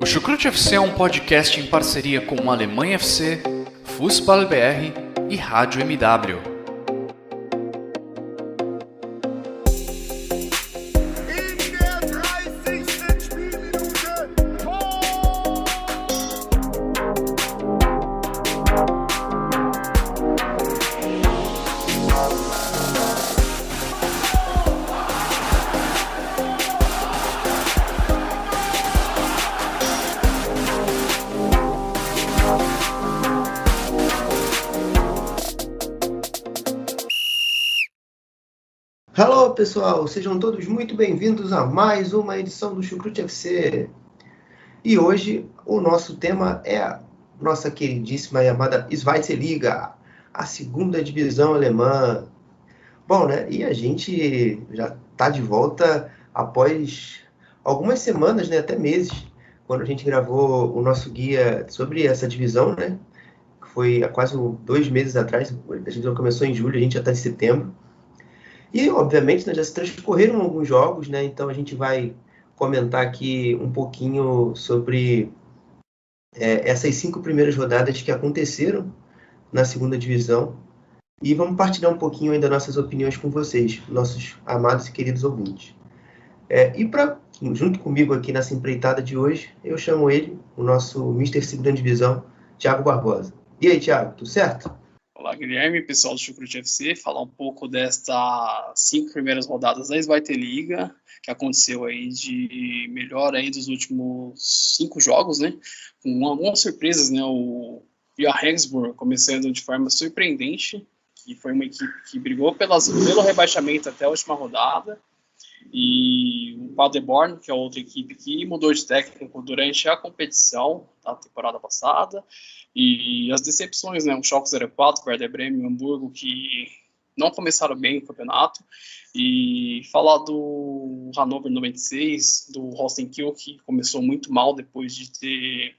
Chucrute FC é um podcast em parceria com Alemanha FC, Fußball BR e Rádio MW. Alô pessoal, sejam todos muito bem-vindos a mais uma edição do Chucrute FC. E hoje o nosso tema é a nossa queridíssima e amada Zweite Liga, a segunda divisão alemã. Bom, né? E a gente já está de volta após algumas semanas, né? Até meses, quando a gente gravou o nosso guia sobre essa divisão, né? Que foi há quase 2 meses atrás. A gente começou em julho, a gente já está em setembro. E, obviamente, né, já se transcorreram alguns jogos, né? Então a gente vai comentar aqui um pouquinho sobre essas 5 primeiras rodadas que aconteceram na segunda divisão. E vamos partilhar um pouquinho aí das nossas opiniões com vocês, nossos amados e queridos ouvintes. Junto comigo aqui nessa empreitada de hoje, eu chamo ele, o nosso Mr. Segunda Divisão, Thiago Barbosa. E aí, Thiago, tudo certo? Olá, Guilherme, pessoal do Chucrute FC, falar um pouco destas 5 primeiras rodadas da Zweite Liga, que aconteceu aí de melhor aí dos últimos 5 jogos, né, com algumas surpresas, né, o Regensburg começando de forma surpreendente, que foi uma equipe que brigou pelo rebaixamento até a última rodada, e o Paderborn, que é outra equipe que mudou de técnico durante a competição da temporada passada, e as decepções, né, o Schalke 04, Werder Bremen e o Hamburgo, que não começaram bem o campeonato, e falar do Hannover 96, do Holstein Kiel, que começou muito mal depois de ter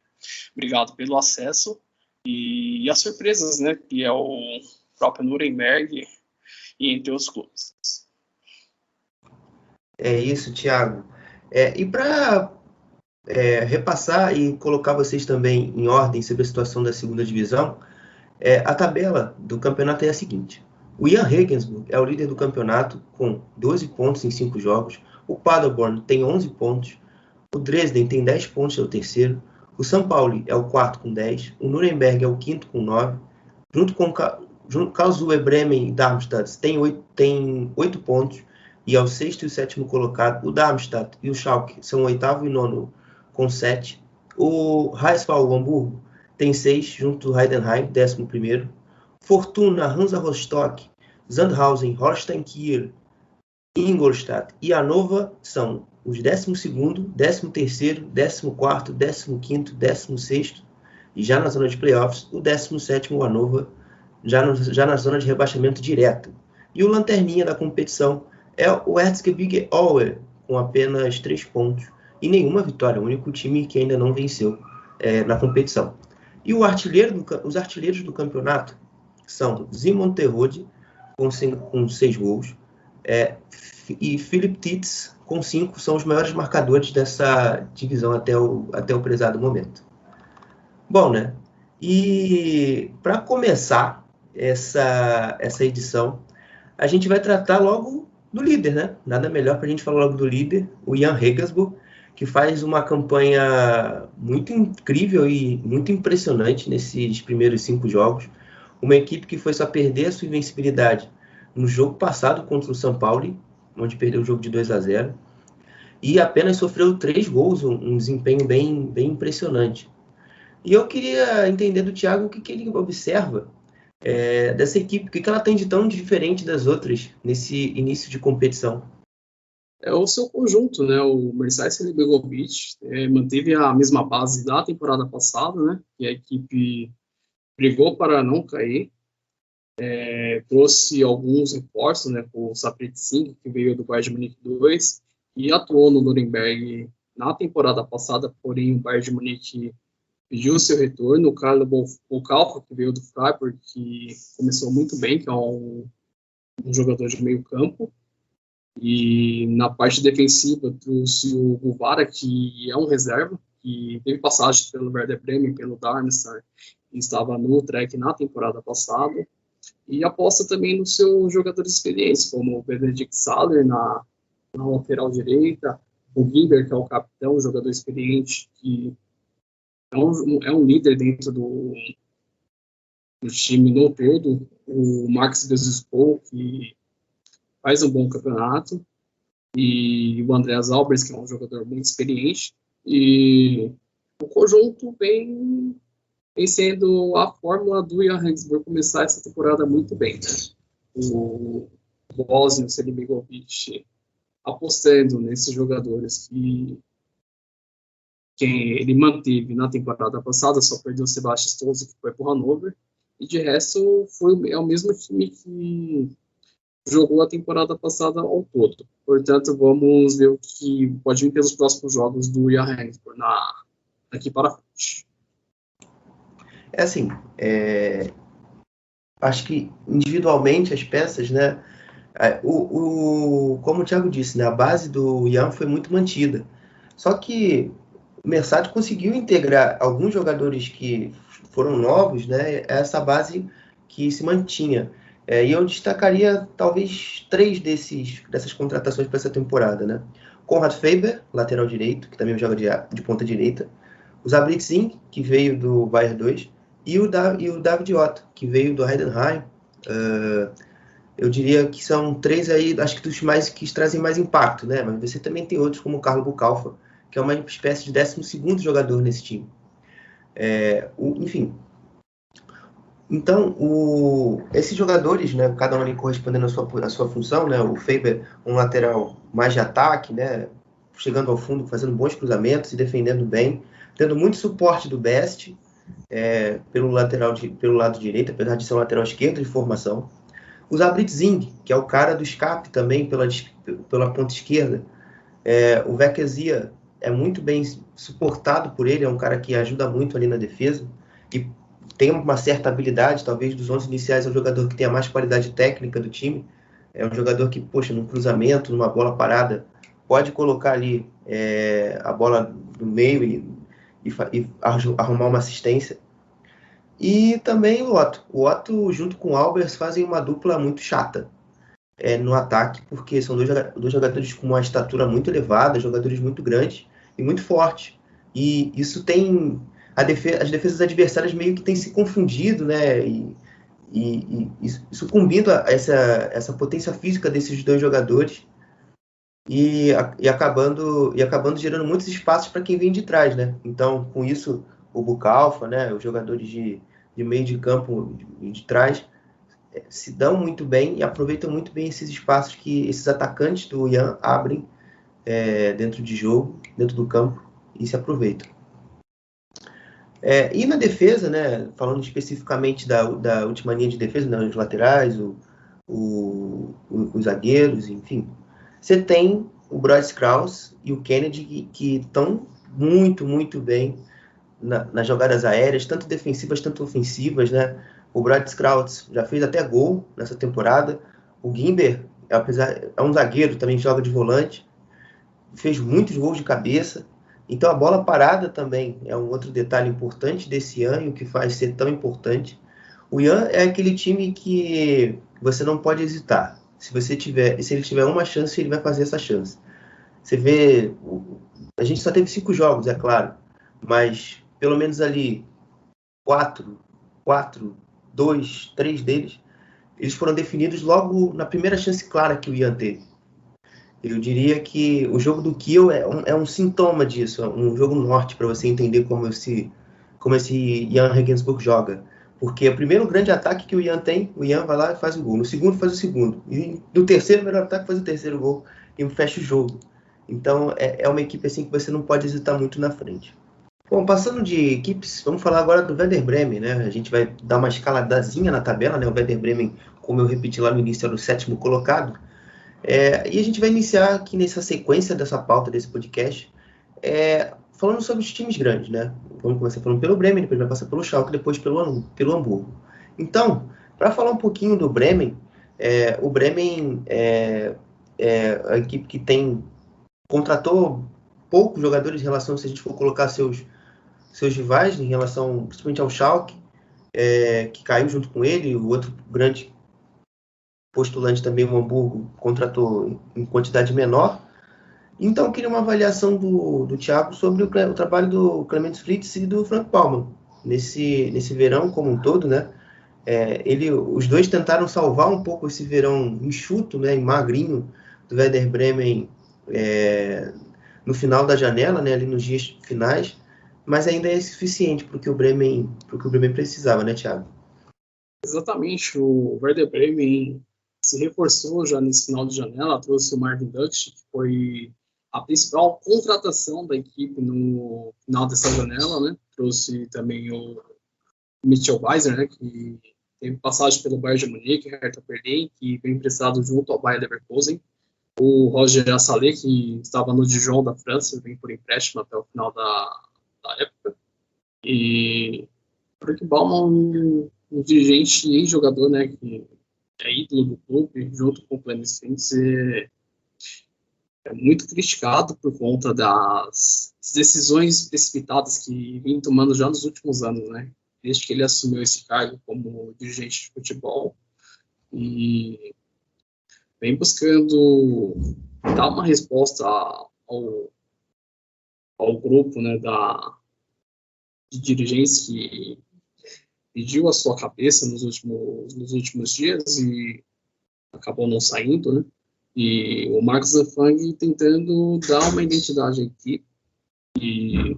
brigado pelo acesso, e as surpresas, né, que é o próprio Nuremberg, e entre os clubes. É isso, Thiago. E para repassar e colocar vocês também em ordem sobre a situação da segunda divisão, a tabela do campeonato é a seguinte. O Jan Regensburg é o líder do campeonato com 12 pontos em 5 jogos. O Paderborn tem 11 pontos. O Dresden tem 10 pontos, é o terceiro. O São Paulo é o quarto com 10. O Nuremberg é o quinto com 9. Junto com Karlsruhe, Bremen e Darmstadt tem 8 pontos. E é o sexto e o sétimo colocado. O Darmstadt e o Schalke são o oitavo e nono com 7. O HSV Hamburgo tem 6, junto do Heidenheim, 11º. Fortuna, Hansa Rostock, Sandhausen, Holstein Kiel, Ingolstadt e Hannover são os 12º, 13º, 14º, 15º, 16º e já na zona de playoffs, o 17º Hannover, já na zona de rebaixamento direto. E o lanterninha da competição é o Erzgebirge Aue, com apenas 3 pontos e nenhuma vitória, o único time que ainda não venceu na competição. E os artilheiros do campeonato são Simon Terodde, com 6 gols, e Philipp Tietz, com 5, são os maiores marcadores dessa divisão até o prezado momento. Bom, né? E para começar essa edição, a gente vai tratar logo do líder, né? Nada melhor para a gente falar logo do líder, o Jan Regensburg, que faz uma campanha muito incrível e muito impressionante nesses primeiros 5 jogos. Uma equipe que foi só perder a sua invencibilidade no jogo passado contra o São Paulo, onde perdeu o jogo de 2-0, e apenas sofreu 3 gols, um desempenho bem impressionante. E eu queria entender do Thiago o que ele observa dessa equipe, o que ela tem de tão diferente das outras nesse início de competição. É o seu conjunto, né? O Mercedes Begovic manteve a mesma base da temporada passada, né? E a equipe brigou para não cair. Trouxe alguns reforços, né? O Saprit Singh, que veio do Bayern de Munique 2 e atuou no Nuremberg na temporada passada, porém o Bayern de Munique pediu seu retorno. O Carlo Bocalco, que veio do Freiburg, que começou muito bem, que é um jogador de meio campo. E na parte defensiva trouxe o Guvara, que é um reserva, que teve passagem pelo Werder Bremen, pelo Darmstadt, e estava no Utrecht na temporada passada, e aposta também nos seus jogadores experientes, como o Benedikt Saller na lateral direita, o Gimber, que é o capitão, um jogador experiente, que é um líder dentro do time no todo, o Max Bezuskol, que faz um bom campeonato, e o Andreas Albers, que é um jogador muito experiente, e o conjunto vem sendo a fórmula do Jan Regensburg começar essa temporada muito bem, né? O Bosnio Selimigovic apostando nesses jogadores que ele manteve na temporada passada, só perdeu o Sebastian Stolze, que foi para o Hannover, e de resto é o mesmo time que jogou a temporada passada ao todo. Portanto, vamos ver o que pode vir pelos próximos jogos do Jan Regensburg daqui para frente. Acho que individualmente as peças, né? Como o Thiago disse, né, a base do Jan foi muito mantida. Só que o Mersato conseguiu integrar alguns jogadores que foram novos, né, essa base que se mantinha. E eu destacaria talvez 3 dessas contratações para essa temporada, né? Konrad Faber, lateral direito, que também joga de ponta direita. O Zabrit Singh, que veio do Bayern 2. E o David Otto, que veio do Heidenheim. Eu diria que são 3 aí, acho que dos mais que trazem mais impacto, né? Mas você também tem outros como o Carlo Bucalfa, que é uma espécie de 12º jogador nesse time. Enfim. Então, esses jogadores, né, cada um ali correspondendo à sua função, né? O Faber, um lateral mais de ataque, né? Chegando ao fundo, fazendo bons cruzamentos e defendendo bem, tendo muito suporte do Best, pelo lado direito, apesar de ser um lateral esquerdo de formação. O Zabrit Singh, que é o cara do escape também pela ponta esquerda. O Vekezia é muito bem suportado por ele, é um cara que ajuda muito ali na defesa e tem uma certa habilidade, talvez dos 11 iniciais é o jogador que tem a mais qualidade técnica do time. É um jogador que, num cruzamento, numa bola parada, pode colocar ali a bola no meio e arrumar uma assistência. E também o Otto. O Otto, junto com o Albers, fazem uma dupla muito chata no ataque, porque são dois jogadores com uma estatura muito elevada, jogadores muito grandes e muito fortes. E isso tem... as defesas adversárias meio que têm se confundido, né? E sucumbindo a essa potência física desses dois jogadores e acabando gerando muitos espaços para quem vem de trás, né? Então, com isso, o Bucalfa, né? Os jogadores de meio de campo de trás se dão muito bem e aproveitam muito bem esses espaços que esses atacantes do Jan abrem dentro de jogo, dentro do campo, e se aproveitam. E na defesa, né, falando especificamente da última linha de defesa, né, os laterais, os zagueiros, enfim, você tem o Brodie Krauss e o Kennedy que estão muito, muito bem nas jogadas aéreas, tanto defensivas, tanto ofensivas, né? O Brodie Krauss já fez até gol nessa temporada. O Gimber, é um zagueiro, também joga de volante, fez muitos gols de cabeça. Então a bola parada também é um outro detalhe importante desse ano e o que faz ser tão importante. O Jan é aquele time que você não pode hesitar. Se ele tiver uma chance, ele vai fazer essa chance. Você vê, a gente só teve 5 jogos, é claro, mas pelo menos ali 2, 3 deles, eles foram definidos logo na primeira chance clara que o Jan teve. Eu diria que o jogo do Kiel é um sintoma disso, um jogo norte para você entender como esse Jan Regensburg joga. Porque o primeiro grande ataque que o Jan tem, o Jan vai lá e faz o gol. No segundo faz o segundo. E no terceiro melhor ataque faz o terceiro gol e fecha o jogo. Então é uma equipe assim que você não pode hesitar muito na frente. Bom, passando de equipes, vamos falar agora do Werder Bremen, né? A gente vai dar uma escaladazinha na tabela, né? O Werder Bremen, como eu repeti lá no início, era o 7º colocado. E a gente vai iniciar aqui nessa sequência dessa pauta, desse podcast, falando sobre os times grandes, né? Vamos começar falando pelo Bremen, depois vai passar pelo Schalke, depois pelo Hamburgo. Então, para falar um pouquinho do Bremen, o Bremen é a equipe que contratou poucos jogadores em relação, se a gente for colocar seus rivais, em relação principalmente ao Schalke, que caiu junto com ele, o outro grande postulante também, o Hamburgo, contratou em quantidade menor. Então, eu queria uma avaliação do Thiago sobre o trabalho do Clemens Fritz e do Frank Baumann nesse verão como um todo, né? Os dois tentaram salvar um pouco esse verão enxuto, né, e magrinho do Werder Bremen no final da janela, né, ali nos dias finais, mas ainda é suficiente para o que o Bremen precisava, né, Thiago? Exatamente, o Werder Bremen se reforçou já nesse final de janela, trouxe o Marvin Dutch, que foi a principal contratação da equipe no final dessa janela, né? Trouxe também o Mitchell Weiser, né, que teve passagem pelo Bayern de Munique, Hertha Berlin, que veio emprestado junto ao Bayer Leverkusen. O Roger Assalé, que estava no Dijon da França, vem por empréstimo até o final da época. E o Frank Baumann, um dirigente e jogador, né, que é ídolo do clube, junto com o Clemens Fritz, é muito criticado por conta das decisões precipitadas que vem tomando já nos últimos anos, né? Desde que ele assumiu esse cargo como dirigente de futebol, e vem buscando dar uma resposta ao grupo, né, de dirigentes que pediu a sua cabeça nos últimos dias e acabou não saindo, né? E o Marcos Zanfang tentando dar uma identidade à equipe. E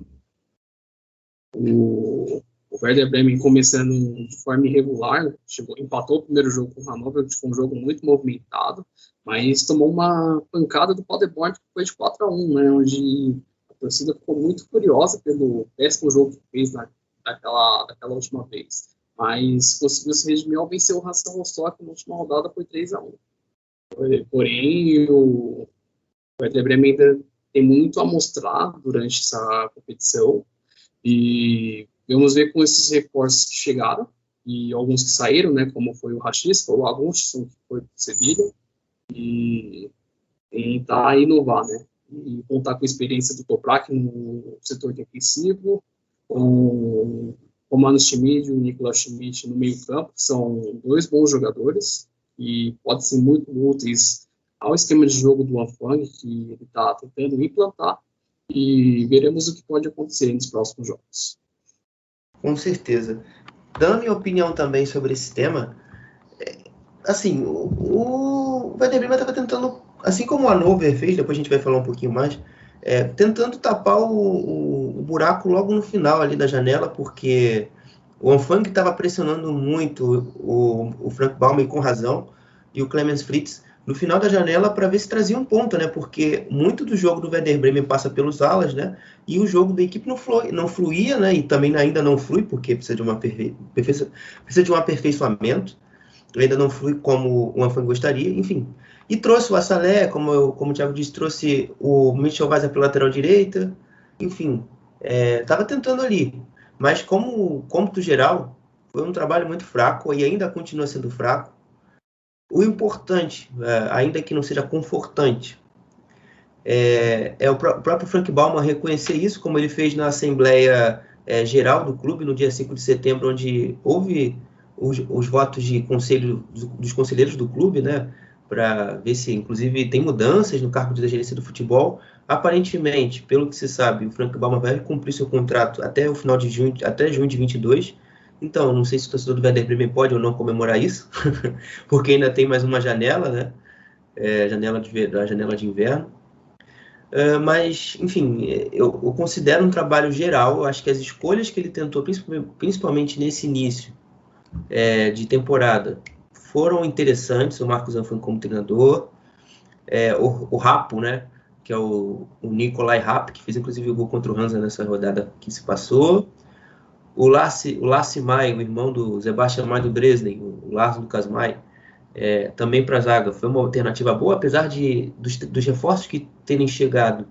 o Werder Bremen começando de forma irregular, empatou o primeiro jogo com o Hannover, que foi um jogo muito movimentado, mas tomou uma pancada do Paderborn, que foi de 4-1, né, onde a torcida ficou muito curiosa pelo péssimo jogo que fez daquela última vez. Mas conseguiu se redimir ao vencer o Hansa Rostock na última rodada, foi 3-1. Porém, o Werder Bremen ainda tem muito a mostrar durante essa competição, e vamos ver com esses reforços que chegaram e alguns que saíram, né, como foi o Rashica, o Agunson, que foi para o Sevilha, e tentar inovar, né, e contar com a experiência do Toprak no setor defensivo, com o Manu Schmid e o Nicolas Schmidt no meio campo, que são dois bons jogadores e podem ser muito úteis ao esquema de jogo do Anfang, que ele está tentando implantar, e veremos o que pode acontecer nos próximos jogos. Com certeza. Dando minha opinião também sobre esse tema, assim, o Werder Bremen estava tentando, assim como o Hannover fez, depois a gente vai falar um pouquinho mais, tentando tapar o buraco logo no final ali da janela, porque o Anfang estava pressionando muito o Frank Baumann, com razão, e o Clemens Fritz no final da janela para ver se trazia um ponto, né? Porque muito do jogo do Werder Bremen passa pelos alas, né? E o jogo da equipe não fluía, né? E também ainda não flui, porque precisa de um aperfeiçoamento. Ainda não flui como o Anfang gostaria, enfim. E trouxe o Assalé, como o Thiago disse, trouxe o Mitchell Weiser pela lateral direita, enfim. Estava tentando ali. Mas como cômputo geral, foi um trabalho muito fraco e ainda continua sendo fraco. O importante, ainda que não seja confortante, é o próprio Frank Baumann reconhecer isso, como ele fez na Assembleia Geral do clube, no dia 5 de setembro, onde houve os votos de conselho dos conselheiros do clube, né, para ver se, inclusive, tem mudanças no cargo de gerência do futebol. Aparentemente, pelo que se sabe, o Frank Baumann vai cumprir seu contrato até o final de junho, até junho de 22. Então, não sei se o torcedor do Werder Bremen pode ou não comemorar isso, porque ainda tem mais uma janela, né? A janela de inverno. Mas, enfim, eu considero um trabalho geral. Eu acho que as escolhas que ele tentou, principalmente nesse início de temporada, foram interessantes. O Marcos Zanfang como treinador, o Rapo, né? Que é o Nicolai Rapp, que fez inclusive o gol contra o Hansa nessa rodada que se passou. O Lasse Mai, o irmão do Sebastian Mai do Dresden, o Lars Lucas Mai, também para a zaga, foi uma alternativa boa, apesar dos reforços que terem chegado.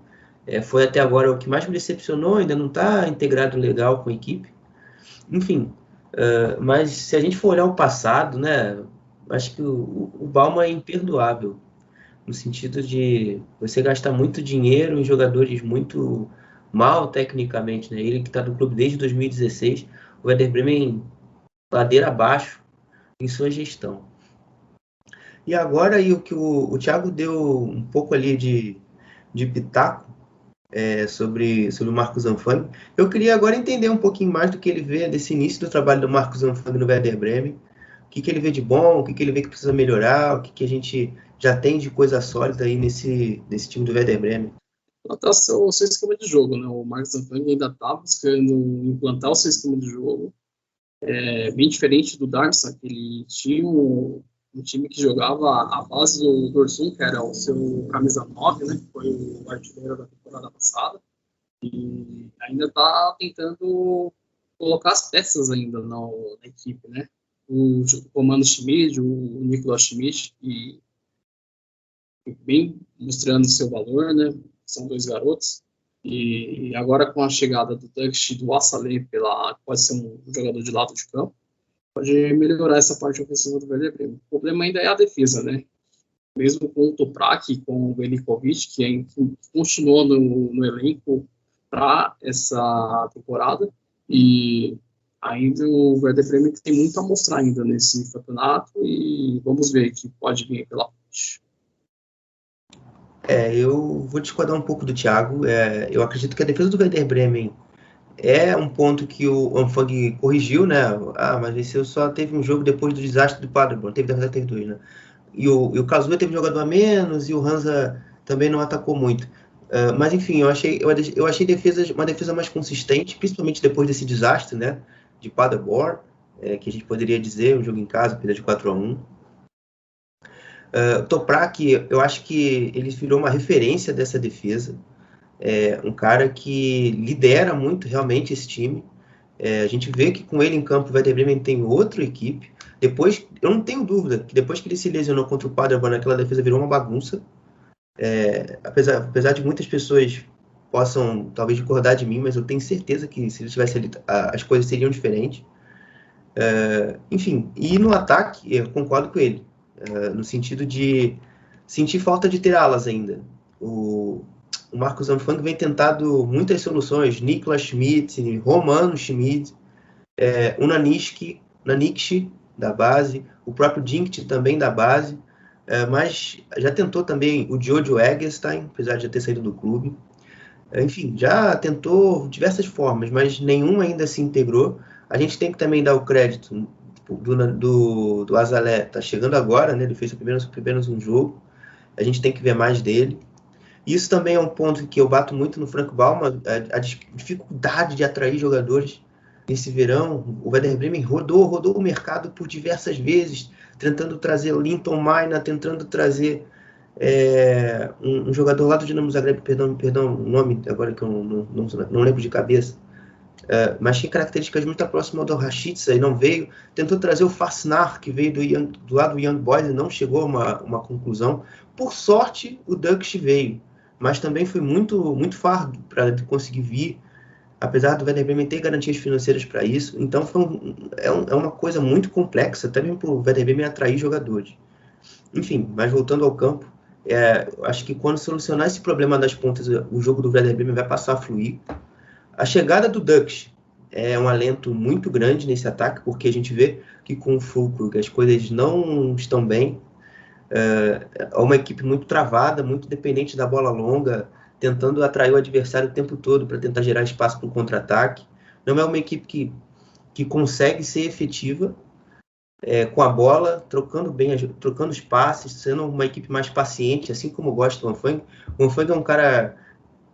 Foi até agora o que mais me decepcionou, ainda não está integrado legal com a equipe. Enfim, mas se a gente for olhar o passado, né, acho que o Baumann é imperdoável. no sentido de você gastar muito dinheiro em jogadores muito mal tecnicamente, né? Ele que está no clube desde 2016, o Werder Bremen ladeira abaixo em sua gestão. E agora aí o que o Thiago deu um pouco ali de pitaco sobre o Marcos Zanfang. Eu queria agora entender um pouquinho mais do que ele vê desse início do trabalho do Marcos Zanfang no Werder Bremen. O que ele vê de bom, o que ele vê que precisa melhorar, o que a gente já tem de coisa sólida aí nesse time do Werder Bremen. Até seu esquema de jogo, né? O Marcos Zanfang ainda está buscando implantar o seu esquema de jogo. Bem diferente do Darmstadt, que ele tinha um time que jogava a base do Dorsum, que era o seu camisa 9, né? Que foi o artilheiro da temporada passada. E ainda está tentando colocar as peças ainda na equipe, né? O Romano Schmid, o Nicolas Schmidt, e bem mostrando seu valor, né? São dois garotos. E agora com a chegada do Dux e do Assalé, pode ser um jogador de lado de campo, pode melhorar essa parte ofensiva do Werder Bremen. O problema ainda é a defesa, né? Mesmo com o Toprak, com o Velikovic, que continuou no elenco para essa temporada, e ainda o Werder Bremen tem muito a mostrar ainda nesse campeonato, e vamos ver que pode vir pela frente. Eu vou discordar um pouco do Thiago. Eu acredito que a defesa do Werder Bremen é um ponto que o Anfang corrigiu, né? Mas esse só teve um jogo depois do desastre do Paderborn. Na verdade, teve dois, né? E o Kazuya teve um jogador a menos e o Hansa também não atacou muito. Mas enfim, eu achei uma defesa mais consistente, principalmente depois desse desastre, né? De Paderborn, que a gente poderia dizer, um jogo em casa, perda de 4-1. Toprak, eu acho que ele virou uma referência dessa defesa. Um cara que lidera muito realmente esse time. A gente vê que com ele em campo o Werder Bremen tem outra equipe. Depois, eu não tenho dúvida que depois que ele se lesionou contra o Paderborn, aquela defesa virou uma bagunça. Apesar de muitas pessoas possam talvez discordar de mim, mas eu tenho certeza que se ele estivesse ali, as coisas seriam diferentes. Enfim, e no ataque, eu concordo com ele. No sentido de sentir falta de ter alas ainda. O Marcos Anfang vem tentado muitas soluções, Niklas Schmidt, Romano Schmidt, o Nanikshi da base, o próprio Dinkt também da base, mas já tentou também o Jojo Eggestein, apesar de já ter saído do clube. Enfim, já tentou diversas formas, mas nenhum ainda se integrou. A gente tem que também dar o crédito do Azalé, tá chegando agora, né? Ele fez apenas um jogo. A gente tem que ver mais dele. Isso também é um ponto que eu bato muito no Frank Baumann, a dificuldade de atrair jogadores nesse verão. O Werder Bremen rodou o mercado por diversas vezes, tentando trazer Linton Maina, tentando trazer um jogador lá do Dinamo Zagreb, perdão o nome agora que eu não lembro de cabeça, mas tinha características muito próximas ao do Rashica e não veio. Tentou trazer o Fassnar, que veio do lado do Young Boys e não chegou a uma conclusão. Por sorte, o Dux veio, mas também foi muito, muito fardo para conseguir vir, apesar do Werder Bremen ter garantias financeiras para isso. Então é uma coisa muito complexa, até mesmo para o Werder Bremen atrair jogadores. Enfim, mas voltando ao campo, acho que quando solucionar esse problema das pontas, o jogo do Werder Bremen vai passar a fluir. A chegada do Dux é um alento muito grande nesse ataque, porque a gente vê que com o Füllkrug as coisas não estão bem. É uma equipe muito travada, muito dependente da bola longa, tentando atrair o adversário o tempo todo para tentar gerar espaço para o contra-ataque. Não é uma equipe que consegue ser efetiva com a bola, trocando os passes, sendo uma equipe mais paciente, assim como gosta do Anfang. O Anfang é um cara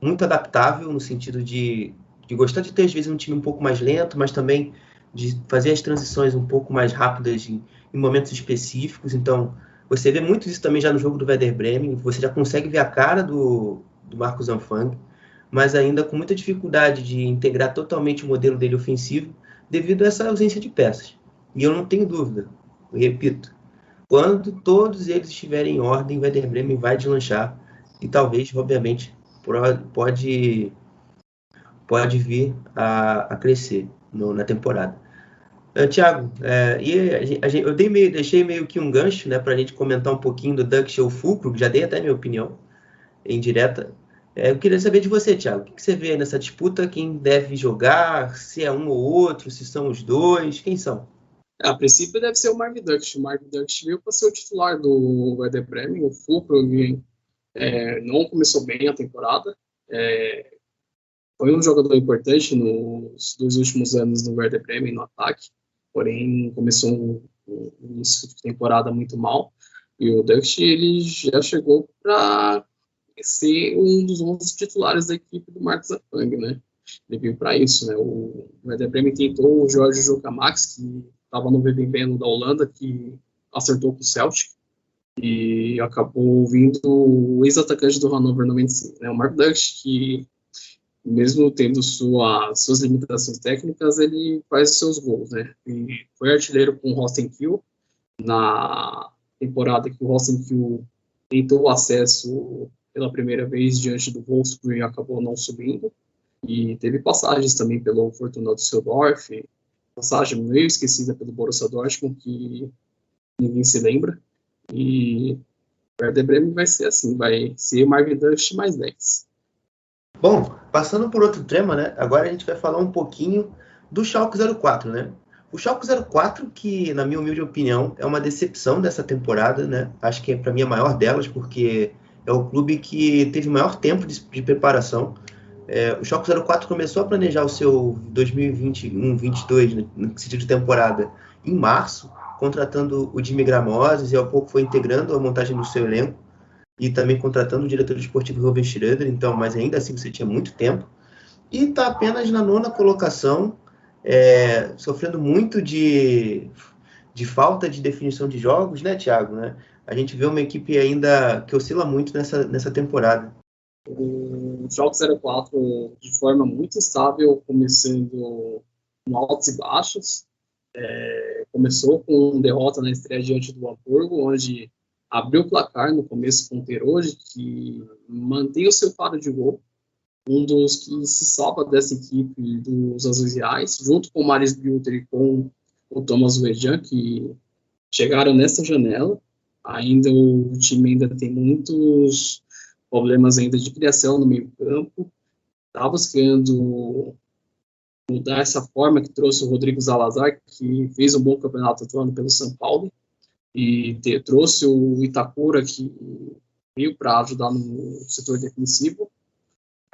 muito adaptável no sentido de gostar de ter, às vezes, um time um pouco mais lento, mas também de fazer as transições um pouco mais rápidas em momentos específicos. Então, você vê muito isso também já no jogo do Werder Bremen, você já consegue ver a cara do Marcos Anfang, mas ainda com muita dificuldade de integrar totalmente o modelo dele ofensivo devido a essa ausência de peças. E eu não tenho dúvida, eu repito, quando todos eles estiverem em ordem, o Werder Bremen vai deslanchar e talvez, obviamente, pode vir a crescer na temporada. Thiago, eu deixei meio que um gancho, né, para a gente comentar um pouquinho do Dux ou Fulcro, já dei até minha opinião em direta. Eu queria saber de você, Thiago, o que você vê nessa disputa? Quem deve jogar? Se é um ou outro? Se são os dois? Quem são? A princípio deve ser o Mark Dux. O Mark Dux veio para ser o titular do Werder Bremen. O Fulcro não começou bem a temporada. Foi um jogador importante nos 2 últimos anos no Werder Bremen, no ataque. Porém, começou um início de temporada muito mal. E o Dux, ele já chegou para ser um dos 11 titulares da equipe do Marcos Zapang, né? Ele veio para isso, né? O Werder Bremen tentou o Jorge Jokamax, que estava no VBB da Holanda, que acertou com o Celtic, e acabou vindo o ex-atacante do Hannover 95, né? O Mark Dux, que mesmo tendo suas limitações técnicas, ele faz os seus gols, né? E foi artilheiro com o Rostenkiel na temporada que o Rostenkiel tentou o acesso pela primeira vez diante do Wolfsburg e acabou não subindo. E teve passagens também pelo Fortuna Düsseldorf, passagem meio esquecida pelo Borussia Dortmund, que ninguém se lembra. E o Werder Bremen vai ser assim, vai ser o Mark Dux mais 10. Bom, passando por outro tema, né? Agora a gente vai falar um pouquinho do Schalke 04, né? O Schalke 04, que na minha humilde opinião é uma decepção dessa temporada, né? Acho que para mim é a maior delas, porque é o clube que teve maior tempo de preparação. O Schalke 04 começou a planejar o seu 2021-22, no sentido de temporada, em março, contratando o Jimmy Gramozis, e ao pouco foi integrando a montagem do seu elenco, e também contratando o diretor esportivo Ruben Schroeder, então, mas ainda assim você tinha muito tempo. E está apenas na 9ª colocação, sofrendo muito de falta de definição de jogos, né, Thiago? Né? A gente vê uma equipe ainda que oscila muito nessa temporada. O Schalke 04 de forma muito instável, começando com altos e baixos. Começou com derrota na estreia diante do Hamburgo, onde abriu o placar no começo com o Teroge, que mantém o seu faro de gol, um dos que se salva dessa equipe dos Azuis Reais, junto com o Maris Bülter e com o Thomas Wejan, que chegaram nessa janela. Ainda o time ainda tem muitos problemas ainda de criação no meio campo, está buscando mudar essa forma que trouxe o Rodrigo Salazar, que fez um bom campeonato atuando pelo São Paulo, e trouxe o Itakura, que veio para ajudar no setor defensivo.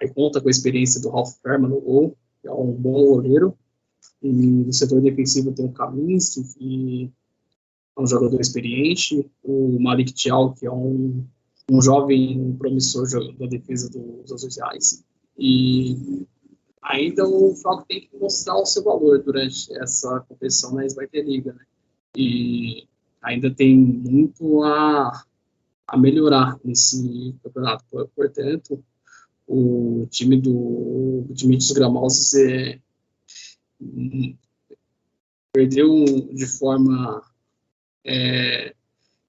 Aí conta com a experiência do Ralf Fährmann no gol, que é um bom goleiro, e no setor defensivo tem o Kaminski, que é um jogador experiente, o Malik Thiaw, que é um jovem promissor da defesa dos Azuis Reais. E ainda o Schalke tem que mostrar o seu valor durante essa competição na Zweite Liga, né? E ainda tem muito a melhorar nesse campeonato. Portanto, o time do Dimitrios Gramozis perdeu de forma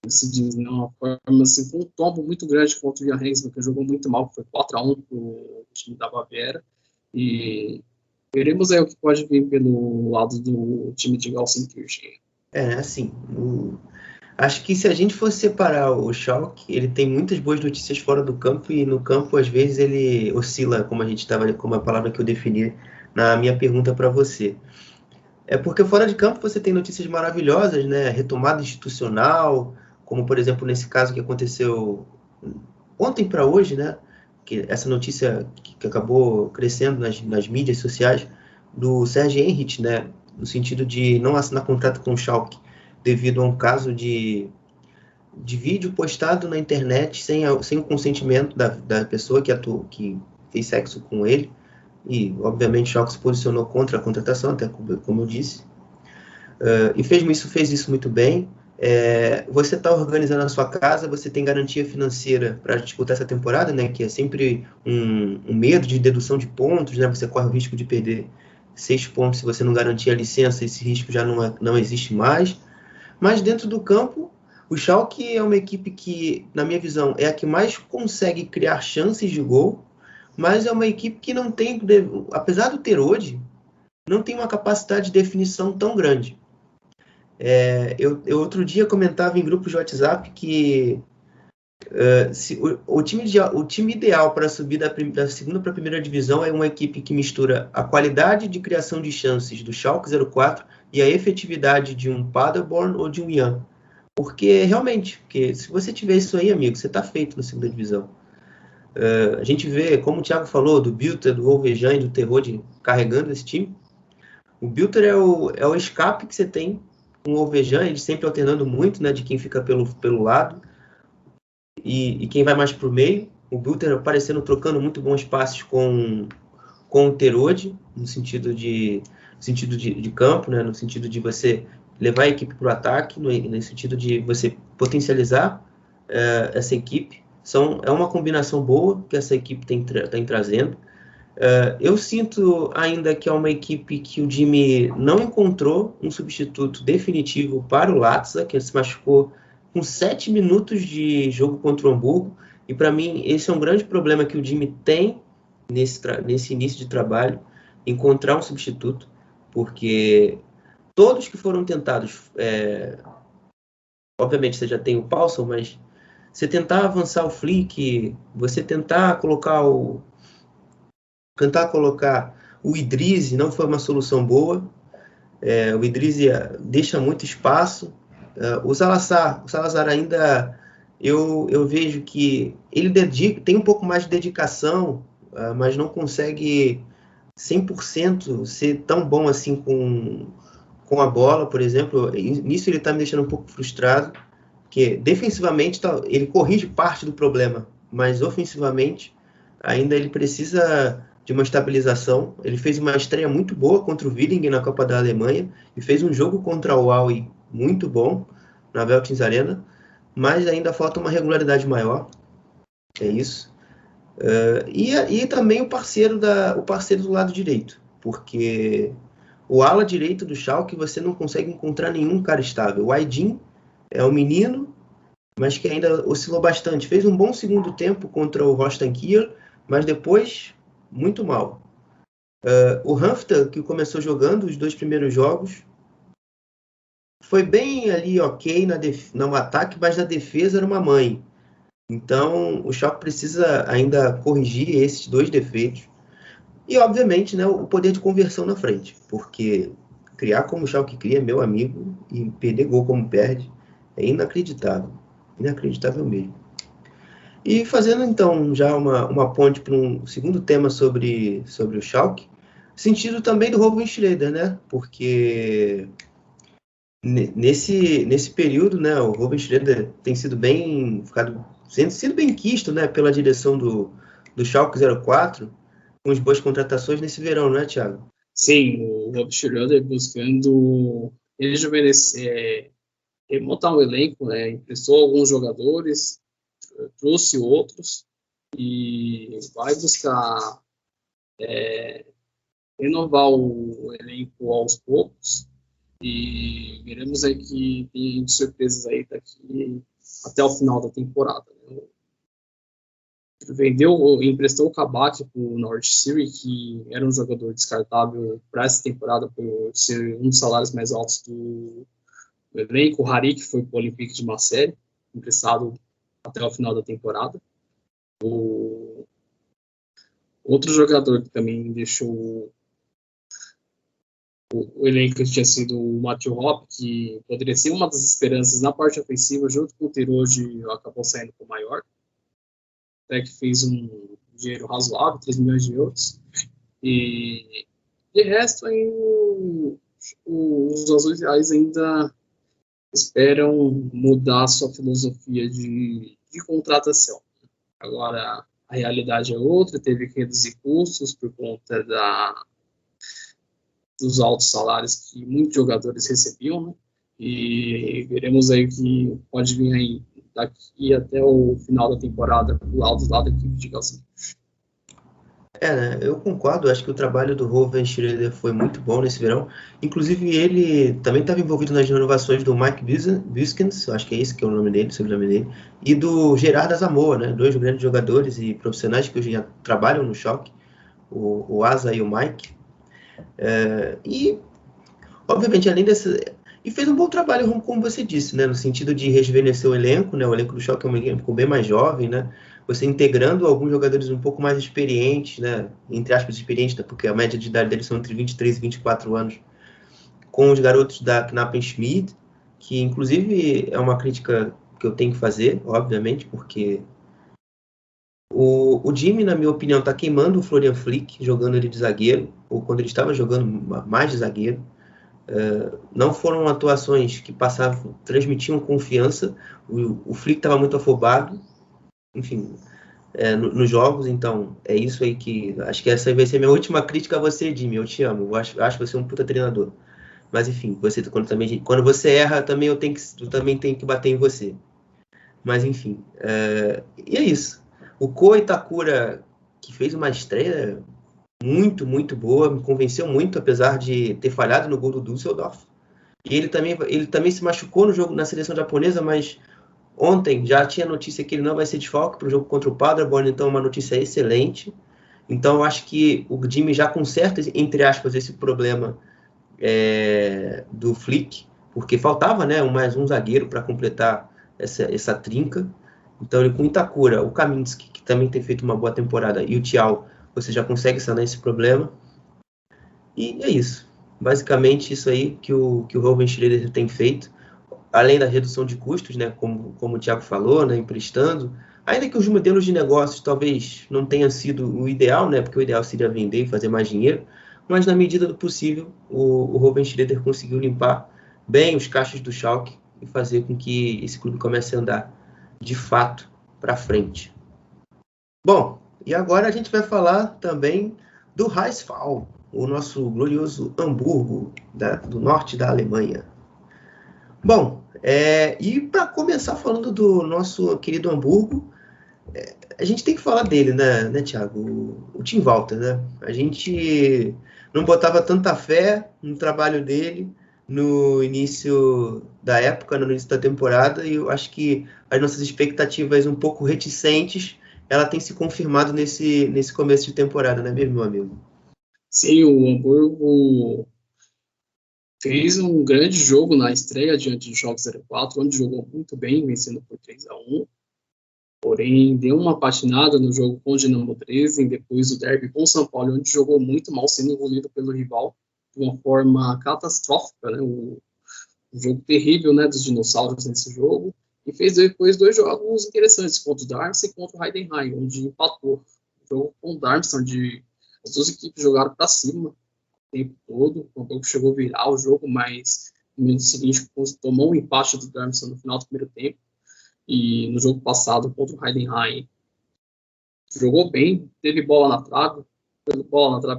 se diz, uma forma assim, com um tombo muito grande contra o Jan Hensman, que jogou muito mal, foi 4-1 para o time da Baviera, e veremos aí o que pode vir pelo lado do time de Gelsenkirchen. Assim, acho que se a gente fosse separar o Schalke, ele tem muitas boas notícias fora do campo, e no campo às vezes ele oscila, como a palavra que eu defini na minha pergunta para você. Porque fora de campo você tem notícias maravilhosas, né? Retomada institucional, como por exemplo nesse caso que aconteceu ontem para hoje, né? Que essa notícia que acabou crescendo nas mídias sociais do Serge Henrich, né? No sentido de não assinar contrato com o Schalke devido a um caso de vídeo postado na internet sem o consentimento da pessoa que fez sexo com ele. E, obviamente, o Schalke se posicionou contra a contratação, até como eu disse. E fez isso muito bem. Você está organizando a sua casa, você tem garantia financeira para disputar essa temporada, né, que é sempre um medo de dedução de pontos, né, você corre o risco de perder 6 pontos se você não garantir a licença, esse risco já não existe mais. Mas dentro do campo, o Schalke é uma equipe que, na minha visão, é a que mais consegue criar chances de gol, mas é uma equipe que não tem, apesar do Teroge, não tem uma capacidade de definição tão grande. Eu outro dia comentava em grupos de WhatsApp que o time ideal para subir da segunda para a primeira divisão é uma equipe que mistura a qualidade de criação de chances do Schalke 04 e a efetividade de um Paderborn ou de um Jan. Porque se você tiver isso aí, amigo, você está feito na segunda divisão. A gente vê, como o Thiago falou, do Bilter, do Wolvejan e do Terrode carregando esse time. O Bilter é o escape que você tem com o Wolvejan, ele sempre alternando muito, né, de quem fica pelo lado e quem vai mais para o meio. O Bilter aparecendo, trocando muito bons passes com o Terode, no sentido de campo, né, no sentido de você levar a equipe para o ataque, no sentido de você potencializar essa equipe. É uma combinação boa que essa equipe tem trazendo. Eu sinto ainda que é uma equipe que o Jimmy não encontrou um substituto definitivo para o Latza, que se machucou com 7 minutos de jogo contra o Hamburgo. E para mim, esse é um grande problema que o Jimmy tem nesse início de trabalho, encontrar um substituto, porque todos que foram tentados, obviamente você já tem o Paulson, mas você tentar avançar o Flick, você tentar colocar o Idrizi não foi uma solução boa. O Idrizi deixa muito espaço. O Salazar ainda, eu vejo que ele tem um pouco mais de dedicação, mas não consegue 100% ser tão bom assim com a bola, por exemplo. Nisso ele está me deixando um pouco frustrado, porque defensivamente ele corrige parte do problema, mas ofensivamente ainda ele precisa de uma estabilização. Ele fez uma estreia muito boa contra o Willingen na Copa da Alemanha e fez um jogo contra o Aue muito bom na Veltins Arena, mas ainda falta uma regularidade maior. É isso. E também o parceiro do lado direito, porque o ala direito do Schalke você não consegue encontrar nenhum cara estável. O Aydin é um menino, mas que ainda oscilou bastante. Fez um bom segundo tempo contra o Holstein Kiel, mas depois muito mal. O Hanfta, que começou jogando os 2 primeiros jogos, foi bem ali ok no ataque, mas na defesa era uma mãe. Então o Schalke precisa ainda corrigir esses 2 defeitos. E obviamente, né, o poder de conversão na frente, porque criar como o Schalke cria, meu amigo, e perder gol como perde, é inacreditável. Inacreditável mesmo. E fazendo então já uma ponte para um segundo tema sobre o Schalke, sentido também do Ruben Schröder, né? Porque nesse período, né, o Ruben Schröder tem sido sendo bem quisto, né, pela direção do Schalke 04, com as boas contratações nesse verão, não é, Thiago? Sim, o Ruben Schröder buscando rejuvenescer, montar um elenco, né, emprestou alguns jogadores, trouxe outros e vai buscar renovar o elenco aos poucos, e veremos aí que tem surpresas aí daqui até o final da temporada, né? Emprestou o Kabak para o North City, que era um jogador descartável para essa temporada por ser um dos salários mais altos do elenco. O Harik foi para o Olympique de Marseille, emprestado até o final da temporada. Outro jogador que também deixou o elenco tinha sido o Matthew Hopp, que poderia ser uma das esperanças na parte ofensiva, junto com o Terode, acabou saindo para o Mallorca, até que fez um dinheiro razoável, 3 milhões de euros. E de resto, aí, os Azuis Reais ainda esperam mudar sua filosofia de contratação. Agora, a realidade é outra, teve que reduzir custos por conta dos altos salários que muitos jogadores recebiam, né? E veremos aí o que pode vir aí daqui até o final da temporada do lado da equipe de Galcinho. Né? Eu concordo, acho que o trabalho do Ruben Schröder foi muito bom nesse verão. Inclusive, ele também estava envolvido nas renovações do Mike Biskens, acho que é esse que é o nome dele, o sobrenome dele, e do Gerard Asamoah, né? 2 grandes jogadores e profissionais que hoje já trabalham no Schalke, o Asa e o Mike. E, obviamente, além dessa... E fez um bom trabalho, como você disse, né? No sentido de rejuvenescer o elenco, né? O elenco do Schalke é um elenco bem mais jovem, né? Você integrando alguns jogadores um pouco mais experientes, né? Entre aspas, experientes, né? Porque a média de idade deles são entre 23 e 24 anos, com os garotos da Knappen-Schmidt, que inclusive é uma crítica que eu tenho que fazer, obviamente, porque o Jimmy, na minha opinião, está queimando o Florian Flick, jogando ele de zagueiro, ou quando ele estava jogando mais de zagueiro. Não foram atuações que transmitiam confiança. O Flick estava muito afobado, enfim, nos jogos. Então é isso aí que acho que essa vai ser a minha última crítica a você, Jimmy. Eu te amo, eu acho você um puta treinador, mas enfim, quando você erra também eu também tenho que bater em você. Mas enfim, e é isso. O Ko Itakura, que fez uma estreia muito, muito boa, me convenceu muito, apesar de ter falhado no gol do Düsseldorf. E ele também se machucou no jogo na seleção japonesa, mas ontem já tinha notícia que ele não vai ser desfalque para o jogo contra o Paderborn, então uma notícia excelente. Então eu acho que o Jimmy já conserta, entre aspas, esse problema do Flick, porque faltava, né, mais um zagueiro para completar essa trinca. Então ele com o Itakura, o Kaminski, que também tem feito uma boa temporada, e o Thiaw, você já consegue sanar esse problema. E é isso. Basicamente isso aí que o Ruben Schreuder tem feito, além da redução de custos, né, como o Thiago falou, né, emprestando, ainda que os modelos de negócios talvez não tenham sido o ideal, né, porque o ideal seria vender e fazer mais dinheiro, mas na medida do possível o Ruben Schreuder conseguiu limpar bem os caixas do Schalke e fazer com que esse clube comece a andar de fato para frente. Bom, e agora a gente vai falar também do Heisfall, o nosso glorioso Hamburgo do norte da Alemanha. Bom, e para começar falando do nosso querido Hamburgo, a gente tem que falar dele, né, Thiago? O Tim Walter, né? A gente não botava tanta fé no trabalho dele no início da época, no início da temporada, e eu acho que as nossas expectativas um pouco reticentes, ela tem se confirmado nesse começo de temporada, não é mesmo, meu amigo? Sim, o Hamburgo fez um grande jogo na estreia diante do Schalke 04, onde jogou muito bem, vencendo por 3-1. Porém, deu uma patinada no jogo com o Dinamo Dresden, depois do derby com o São Paulo, onde jogou muito mal, sendo engolido pelo rival de uma forma catastrófica, né? Um jogo terrível, né, dos dinossauros nesse jogo. E fez depois 2 jogos interessantes, contra o Darmstadt e contra o Heidenheim, onde empatou. O jogo com o Darmstadt, onde as 2 equipes jogaram para cima o tempo todo. O Hamburgo chegou a virar o jogo, mas no minuto seguinte tomou um empate do Darmstadt no final do primeiro tempo. E no jogo passado contra o Heidenheim jogou bem, teve bola na trave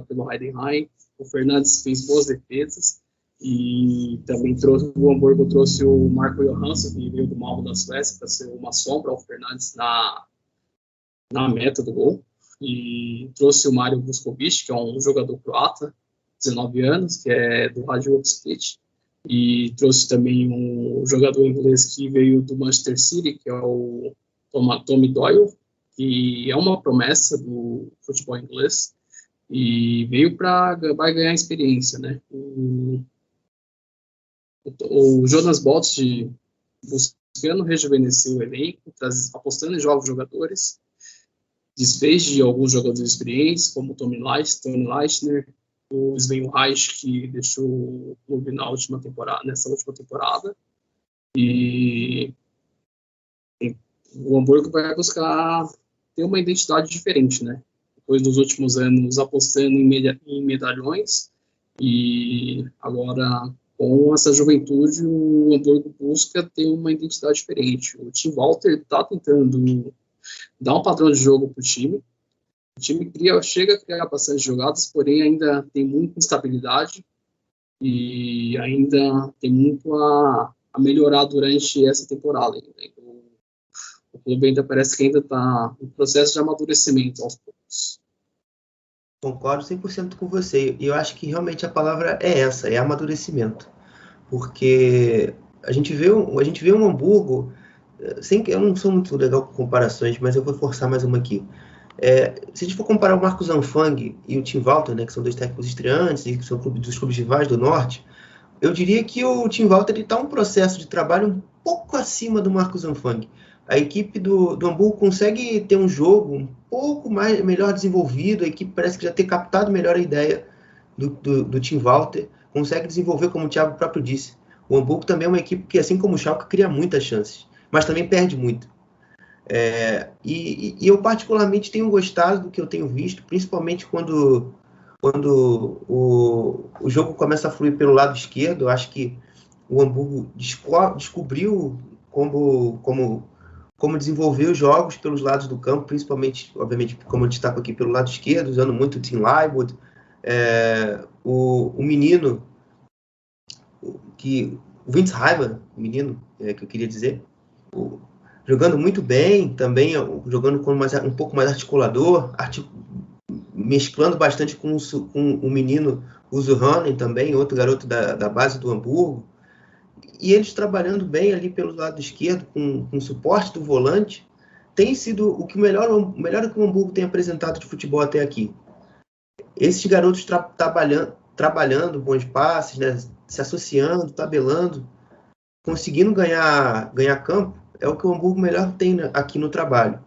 pelo Heidenheim. O Fernandes fez boas defesas e também o Hamburgo trouxe o Marco Johansson, que veio do Malmö da Suécia, para ser uma sombra ao Fernandes na meta do gol, e trouxe o Mario Vuskovic, que é um jogador croata, 19 anos, que é do Hajduk Split, e trouxe também um jogador inglês que veio do Manchester City, que é o Tommy Doyle, que é uma promessa do futebol inglês, e veio vai ganhar experiência, né? O Jonas Bolt buscando rejuvenescer o elenco, apostando em jovens jogadores, desfez de alguns jogadores experientes, como o Tony Leistner, o Sven Reich, que deixou o clube nessa última temporada, e o Hamburgo vai buscar ter uma identidade diferente, né? Depois dos últimos anos apostando em medalhões, e agora com essa juventude o Hamburgo busca ter uma identidade diferente. O Tim Walter está tentando dar um padrão de jogo para o time. O time chega a criar bastante jogadas, porém ainda tem muita instabilidade e ainda tem muito a melhorar durante essa temporada. O clube ainda parece que ainda está em processo de amadurecimento aos poucos. Concordo 100% com você. E eu acho que realmente a palavra é essa, é amadurecimento. Porque a gente vê um Hamburgo, eu não sou muito legal com comparações, mas eu vou forçar mais uma aqui. Se a gente for comparar o Marcos Anfang e o Tim Walter, né, que são 2 técnicos estreantes e que são dos clubes rivais do Norte, eu diria que o Tim Walter está um processo de trabalho um pouco acima do Marcos Anfang. A equipe do Hamburgo consegue ter um jogo um pouco melhor desenvolvido, a equipe parece que já ter captado melhor a ideia do Tim Walter, consegue desenvolver, como o Thiago próprio disse. O Hamburgo também é uma equipe que, assim como o Schalke, cria muitas chances, mas também perde muito. E eu particularmente tenho gostado do que eu tenho visto, principalmente quando o jogo começa a fluir pelo lado esquerdo. Eu acho que o Hamburgo descobriu como desenvolver os jogos pelos lados do campo, principalmente, obviamente, como eu destaco aqui, pelo lado esquerdo, usando muito o Tim Leibold, o menino, o Winsheimer, o menino, que eu queria dizer, jogando muito bem, também jogando com um pouco mais articulador, mesclando bastante com o menino Uzuhanen também, outro garoto da base do Hamburgo, e eles trabalhando bem ali pelo lado esquerdo, com o suporte do volante, tem sido o melhor que o Hamburgo tem apresentado de futebol até aqui. Esses garotos trabalhando bons passes, né, se associando, tabelando, conseguindo ganhar campo, é o que o Hamburgo melhor tem aqui no trabalho.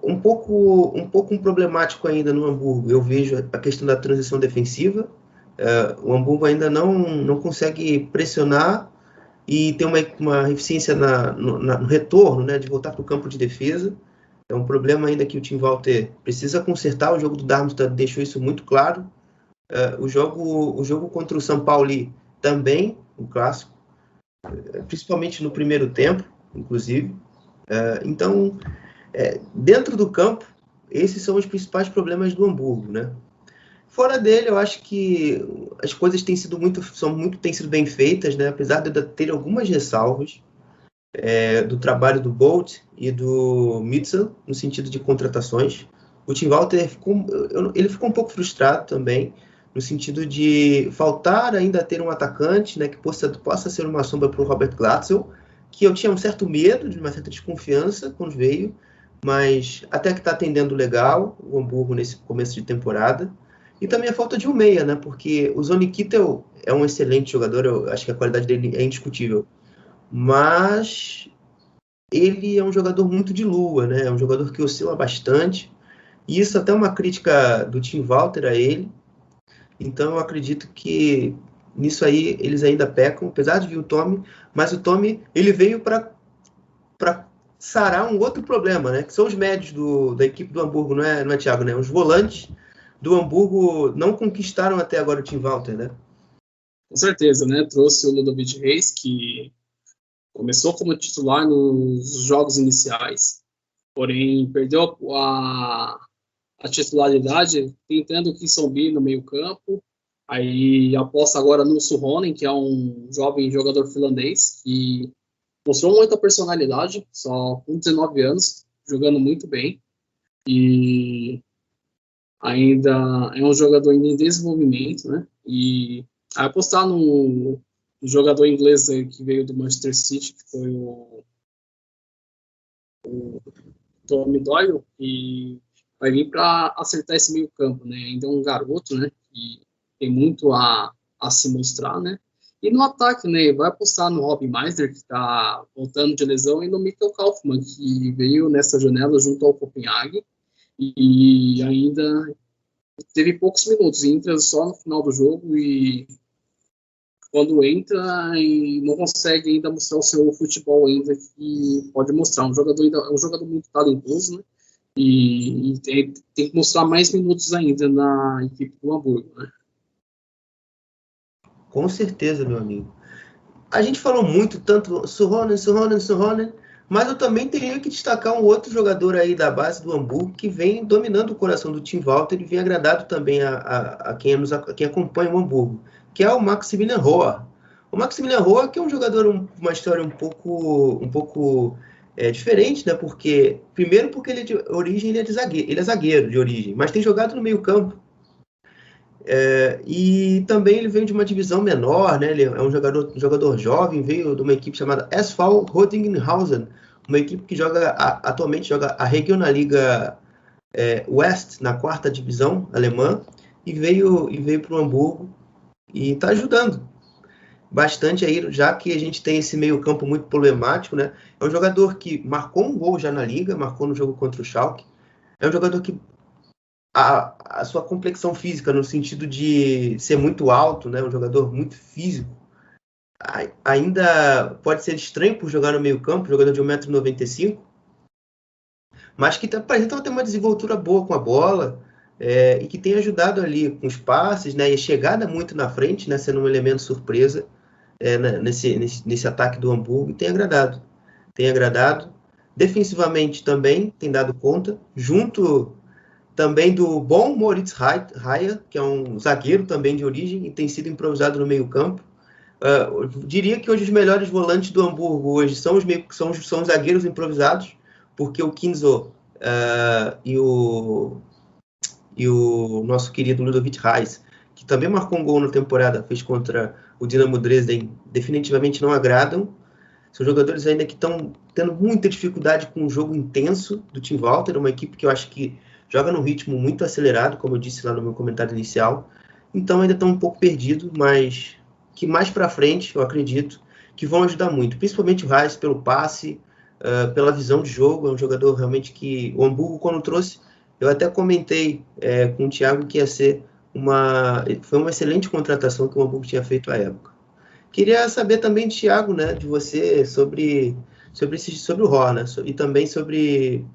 Um pouco problemático ainda no Hamburgo, eu vejo a questão da transição defensiva. O Hamburgo ainda não consegue pressionar e tem uma eficiência no retorno, né, de voltar para o campo de defesa. É um problema ainda que o Tim Walter precisa consertar. O jogo do Darmstadt deixou isso muito claro. O jogo contra o São Paulo também, um clássico, principalmente no primeiro tempo, inclusive. Então, dentro do campo, esses são os principais problemas do Hamburgo, né? Fora dele, eu acho que as coisas têm sido bem feitas, né? Apesar de eu ter algumas ressalvas do trabalho do Bolt e do Mitchell, no sentido de contratações. O Tim Walter ficou um pouco frustrado também, no sentido de faltar ainda ter um atacante, né, que possa ser uma sombra para o Robert Glatzel, que eu tinha um certo medo, de uma certa desconfiança quando veio, mas até que está atendendo legal o Hamburgo nesse começo de temporada. E também a falta de um meia, né, porque o Zoni Kittel é um excelente jogador, eu acho que a qualidade dele é indiscutível, mas ele é um jogador muito de lua, né, é um jogador que oscila bastante, e isso até é uma crítica do Tim Walter a ele. Então eu acredito que nisso aí eles ainda pecam, apesar de vir o Tommy, mas o Tommy ele veio para sarar um outro problema, né? Que são os médios da equipe do Hamburgo, não é, Thiago, né? Os volantes do Hamburgo não conquistaram até agora o Tim Walter, né? Com certeza, né? Trouxe o Ludovic Reis, que começou como titular nos jogos iniciais, porém perdeu a titularidade, tentando o Kinsombi no meio campo. Aí aposta agora no Suhonen, que é um jovem jogador finlandês, que mostrou muita personalidade, só com 19 anos, jogando muito bem. E ainda é um jogador em desenvolvimento, né? E apostar no jogador inglês que veio do Manchester City, que foi o Tommy Doyle, e vai vir para acertar esse meio campo, né? Ainda é um garoto, né? Que tem muito a se mostrar, né? E no ataque, né? Vai apostar no Robin Meisner, que está voltando de lesão, e no Mikkel Kaufmann, que veio nessa janela junto ao Copenhague e ainda teve poucos minutos, entra só no final do jogo e quando entra e não consegue ainda mostrar o seu futebol ainda que pode mostrar. É um jogador muito talentoso, né? E tem que mostrar mais minutos ainda na equipe do Hamburgo, né? Com certeza, meu amigo. A gente falou muito, tanto Suhonen, mas eu também teria que destacar um outro jogador aí da base do Hamburgo que vem dominando o coração do Tim Walter e vem agradado também a quem acompanha o Hamburgo, que é o Maximilian Rohr. O Maximilian Rohr, que é um jogador, uma história um pouco diferente, né? Porque ele de origem ele é zagueiro de origem, mas tem jogado no meio campo. E também ele veio de uma divisão menor, né? Ele é um jogador jovem, veio de uma equipe chamada SV Rödinghausen, uma equipe que atualmente joga a Regionalliga West, na 4ª divisão alemã, e veio para o Hamburgo E está ajudando bastante aí, já que a gente tem esse meio campo muito problemático, né? É um jogador que marcou um gol já na Liga, marcou no jogo contra o Schalke. É um jogador que a sua complexão física, no sentido de ser muito alto, né? Um jogador muito físico, ainda pode ser estranho por jogar no meio campo, jogador de 1,95 m, mas que apresenta ter uma desenvoltura boa com a bola, e que tem ajudado ali com os passes, né? E a chegada muito na frente, né? Sendo um elemento surpresa nesse ataque do Hamburgo, e tem agradado. Tem agradado. Defensivamente também tem dado conta, junto também do bom Moritz Raya, que é um zagueiro também de origem e tem sido improvisado no meio campo. Eu diria que hoje os melhores volantes do Hamburgo hoje são os zagueiros improvisados, porque o Kinzo e o nosso querido Ludovic Reis, que também marcou um gol na temporada, fez contra o Dinamo Dresden, definitivamente não agradam. São jogadores ainda que estão tendo muita dificuldade com o jogo intenso do Tim Walter, uma equipe que eu acho que joga num ritmo muito acelerado, como eu disse lá no meu comentário inicial. Então ainda estão um pouco perdidos, mas que mais para frente, eu acredito, que vão ajudar muito. Principalmente o Reis pelo passe, pela visão de jogo. É um jogador realmente que o Hamburgo, quando trouxe, eu até comentei com o Thiago que foi uma excelente contratação que o Hamburgo tinha feito à época. Queria saber também, Thiago, né, de você sobre o Ror, né, e também sobre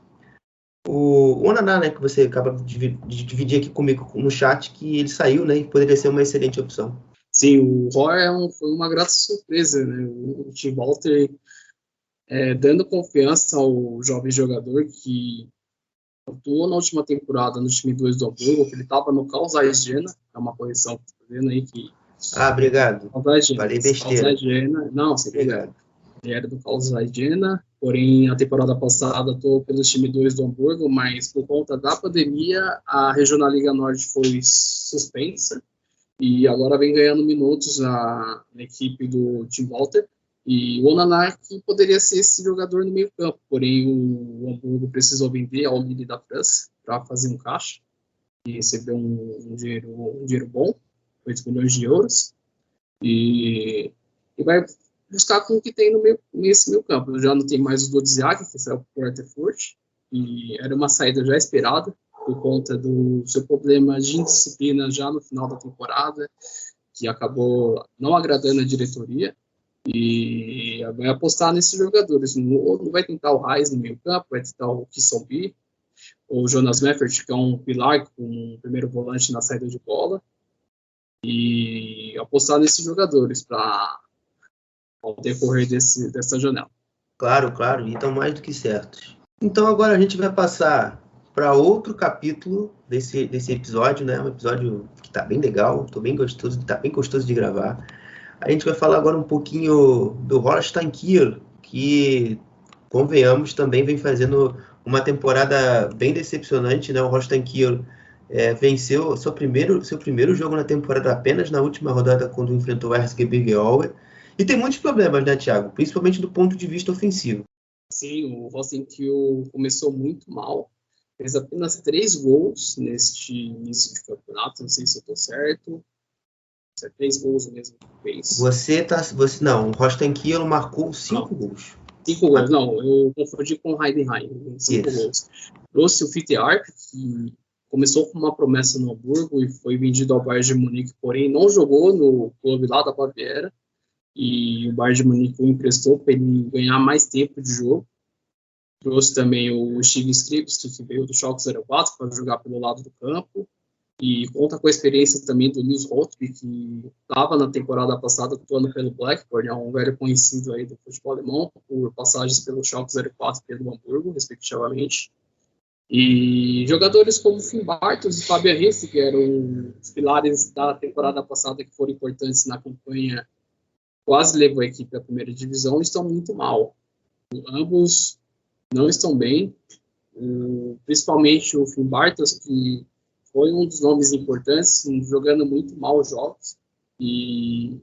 o Onaná, né, que você acaba de dividir aqui comigo no chat, que ele saiu, né, e poderia ser uma excelente opção. Sim, o Ror foi uma grata surpresa, né, o Tim Walter dando confiança ao jovem jogador que atuou na última temporada no time 2 do Hamburgo, que ele estava no Carl Zeiss Jena, é uma correção que estou vendo aí que... Obrigado. Falei besteira. Não, sem problema. Ele era do Carl Zeiss Jena, porém a temporada passada atuou pelo time 2 do Hamburgo, mas por conta da pandemia a Regional Liga Norte foi suspensa e agora vem ganhando minutos na equipe do Tim Walter. E o Onaná que poderia ser esse jogador no meio campo, porém o Hamburgo precisou vender ao Lille da França para fazer um caixa e receber um dinheiro bom, 8 milhões de euros, e vai buscar com o que tem nesse meio campo. Já não tem mais o Dodziak, que saiu para o Erfurt, e era uma saída já esperada, por conta do seu problema de indisciplina já no final da temporada, que acabou não agradando a diretoria, e vai apostar nesses jogadores. Não vai tentar o Reis no meio campo, vai tentar o Kisselby, o Jonas Meffert, que é um pilar com um primeiro volante na saída de bola, e apostar nesses jogadores para ao decorrer dessa janela. Claro, e estão mais do que certos. Então agora a gente vai passar para outro capítulo desse episódio, né? Um episódio que está bem legal, está bem gostoso de gravar. A gente vai falar agora um pouquinho do Holstein Kiel, que, convenhamos, também vem fazendo uma temporada bem decepcionante, né? O Holstein Kiel venceu seu primeiro jogo na temporada apenas na última rodada, quando enfrentou o Erzgebirge Aue. E tem muitos problemas, né, Thiago? Principalmente do ponto de vista ofensivo. Sim, o Holstein Kiel começou muito mal. Fez apenas 3 gols neste início de campeonato, não sei se eu estou certo. 3 gols mesmo que fez. Não, o Holstein Kiel marcou 5 gols. 5 gols, não, eu confundi com o Heidenheim, 5 gols. Trouxe o Fiete Arp, que começou com uma promessa no Hamburgo e foi vendido ao Bayern de Munique, porém não jogou no clube lá da Baviera, e o Bayern de Munique o emprestou para ele ganhar mais tempo de jogo. Trouxe também o Steven Skripski, que veio do Schalke 04 para jogar pelo lado do campo, e conta com a experiência também do Nils Holtby, que estava na temporada passada atuando pelo Blackburn, é um velho conhecido aí do futebol alemão, por passagens pelo Schalke 04 e pelo Hamburgo, respectivamente. E jogadores como Finn Bartels e Fabian Risse, que eram os pilares da temporada passada, que foram importantes na campanha, quase levou a equipe à primeira divisão, estão muito mal. Ambos não estão bem, principalmente o Finn Bartels, que foi um dos nomes importantes, jogando muito mal os jogos, e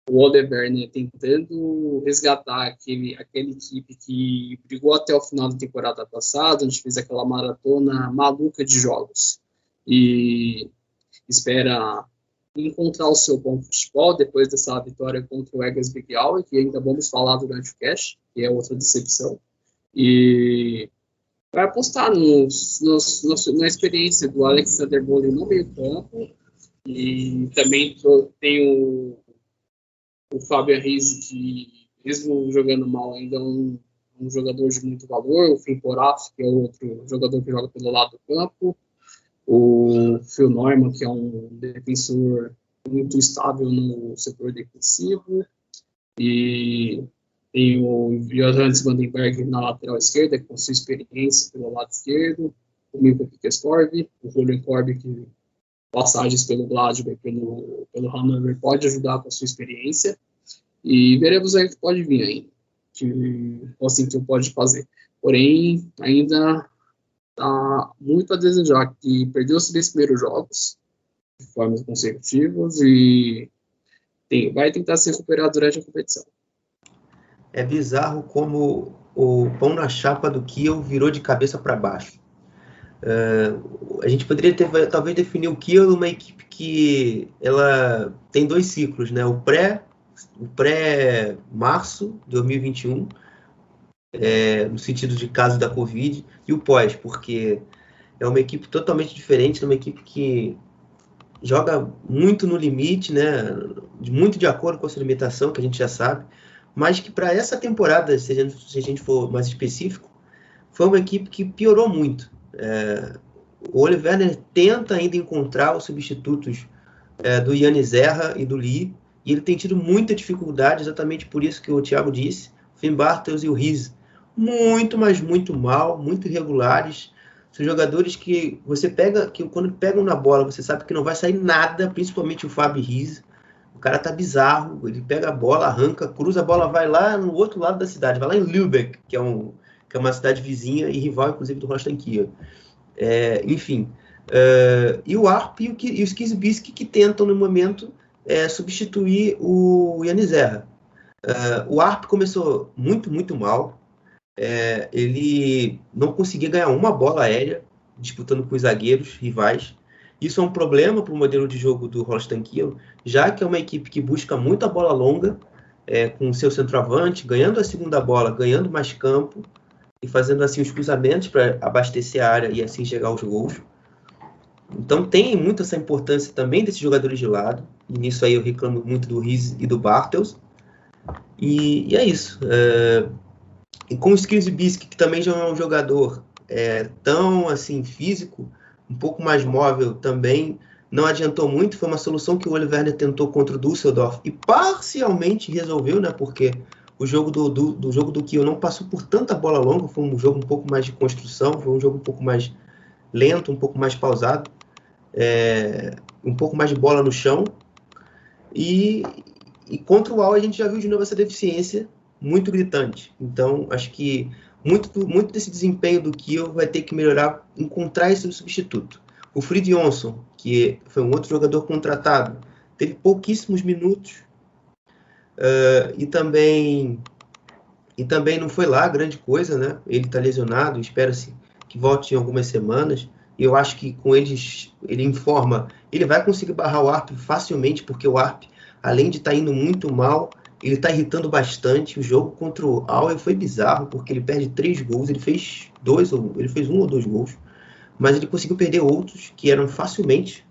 o Odeberner tentando resgatar aquela equipe que brigou até o final da temporada passada, onde fez aquela maratona maluca de jogos, e espera encontrar o seu bom futebol depois dessa vitória contra o Egas Bigal, que ainda vamos falar durante o cast, que é outra decepção. E vai apostar na experiência do Alexander Boli no meio campo. E também tem o Fabian Riz, que mesmo jogando mal ainda é um jogador de muito valor. O Finn Porato, que é outro jogador que joga pelo lado do campo. O Phil Neumann, que é um defensor muito estável no setor defensivo. E tem o Johannes Vandenberg na lateral esquerda, com sua experiência pelo lado esquerdo. O Milko Kikestorv, o Julian Korb, que passagens pelo Gladbach, pelo Hannover, pode ajudar com a sua experiência. E veremos aí o que pode vir ainda. Assim que pode fazer. Porém, ainda está muito a desejar, que perdeu os 3 primeiros jogos de formas consecutivas e vai tentar se recuperar durante a competição. É bizarro como o pão na chapa do Kiel virou de cabeça para baixo. A gente poderia talvez definir o Kiel uma equipe que ela tem 2 ciclos, né? O pré-março de 2021, no sentido de caso da Covid, e o pós, porque é uma equipe totalmente diferente, uma equipe que joga muito no limite, né? Muito de acordo com a sua limitação, que a gente já sabe, mas que para essa temporada, se a gente for mais específico, foi uma equipe que piorou muito. O Ole Werner tenta ainda encontrar os substitutos do Yannis Zerra e do Lee, e ele tem tido muita dificuldade, exatamente por isso que o Thiago disse. O Finn Bartels e o Riz muito, mas muito mal, muito irregulares. São jogadores que você pega, que quando pegam na bola, você sabe que não vai sair nada, principalmente o Fabi Riz. O cara tá bizarro, ele pega a bola, arranca, cruza a bola, vai lá no outro lado da cidade, vai lá em Lübeck, que é uma cidade vizinha e rival, inclusive, do Holstein Kiel. Enfim, e o Arp e o Skizbisk, que tentam, no momento, substituir o Yannis Zerra. O Arp começou muito, muito mal. Ele não conseguia ganhar uma bola aérea, disputando com os zagueiros rivais. Isso é um problema para o modelo de jogo do Holstein Kiel, já que é uma equipe que busca muito a bola longa, com o seu centroavante, ganhando a segunda bola, ganhando mais campo, e fazendo assim os cruzamentos para abastecer a área e assim chegar aos gols. Então tem muito essa importância também desses jogadores de lado, e nisso aí eu reclamo muito do Riz e do Bartels. E é isso. E com o Skizbisk, que também já é um jogador tão assim físico, um pouco mais móvel também, não adiantou muito. Foi uma solução que o Ole Werner tentou contra o Düsseldorf e parcialmente resolveu, né? Porque o jogo do jogo do Kiel não passou por tanta bola longa, foi um jogo um pouco mais de construção, foi um jogo um pouco mais lento, um pouco mais pausado, um pouco mais de bola no chão. E contra o Al a gente já viu de novo essa deficiência muito gritante. Então, acho que muito desse desempenho do Kiel vai ter que melhorar, encontrar esse substituto. O Frid Jonsson, que foi um outro jogador contratado, teve pouquíssimos minutos, e também não foi lá grande coisa, né? Ele está lesionado, espera-se que volte em algumas semanas. E eu acho que com ele informa, ele vai conseguir barrar o Arp facilmente, porque o Arp, além de estar indo muito mal, ele está irritando bastante. O jogo contra o Auer foi bizarro, porque ele perde 3 gols, ele fez 1 ou 2 gols, mas ele conseguiu perder outros que eram facilmente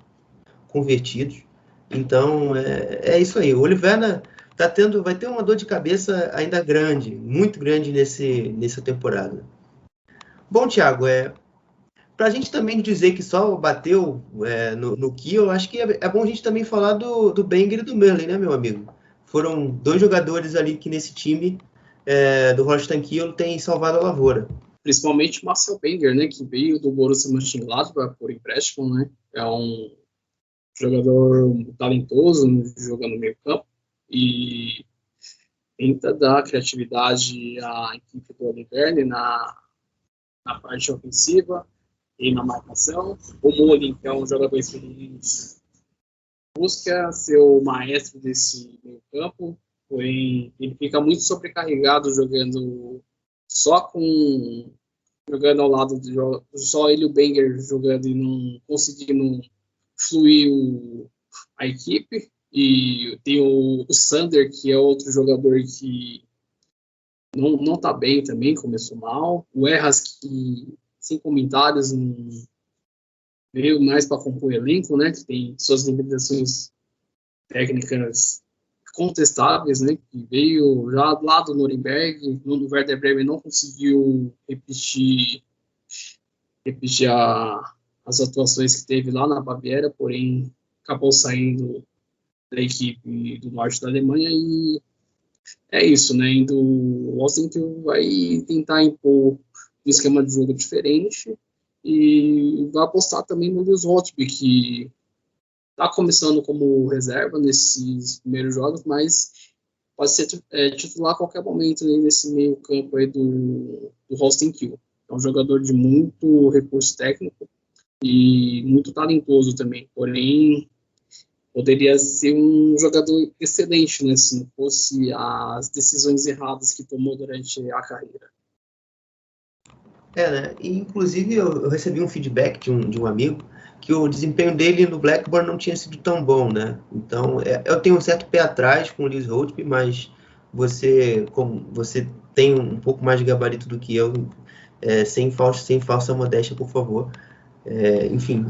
convertidos. Então, é isso aí. O Ole Werner vai ter uma dor de cabeça ainda grande, muito grande nessa temporada. Bom, Thiago, para a gente também dizer que só bateu no Kiel, acho que é bom a gente também falar do Benger e do Merlin, né, meu amigo? Foram 2 jogadores ali que nesse time do Holstein Kiel tem salvado a lavoura. Principalmente o Marcel Benger, né, que veio do Borussia Mönchengladbach por empréstimo, né? É um jogador talentoso, joga no meio campo e tenta dar criatividade à equipe do Ole Werner na parte ofensiva e na marcação. O Molin, que é um jogador experiente, busca ser o maestro desse meio campo, porém ele fica muito sobrecarregado jogando ao lado só ele e o Benger jogando e não conseguindo fluir a equipe. E tem o Sander, que é outro jogador que não tá bem também, começou mal. O Erras, que, sem comentários, veio mais para compor o elenco, né? Que tem suas limitações técnicas contestáveis, né? Que veio já lá do Nuremberg, no Werder Bremen não conseguiu repetir as atuações que teve lá na Baviera, porém acabou saindo da equipe do norte da Alemanha e é isso, né? O Austin que vai tentar impor um esquema de jogo diferente e vai apostar também no Lewis Holtby, que está começando como reserva nesses primeiros jogos, mas pode ser titular a qualquer momento aí nesse meio campo aí do Holstein Kiel. É um jogador de muito recurso técnico e muito talentoso também, porém poderia ser um jogador excelente, né, se não fosse as decisões erradas que tomou durante a carreira. Né? E, inclusive, eu recebi um feedback de um amigo que o desempenho dele no Blackburn não tinha sido tão bom, né? Então, eu tenho um certo pé atrás com o Lewis Holtby, mas como você tem um pouco mais de gabarito do que eu, sem falsa modéstia, por favor. Enfim,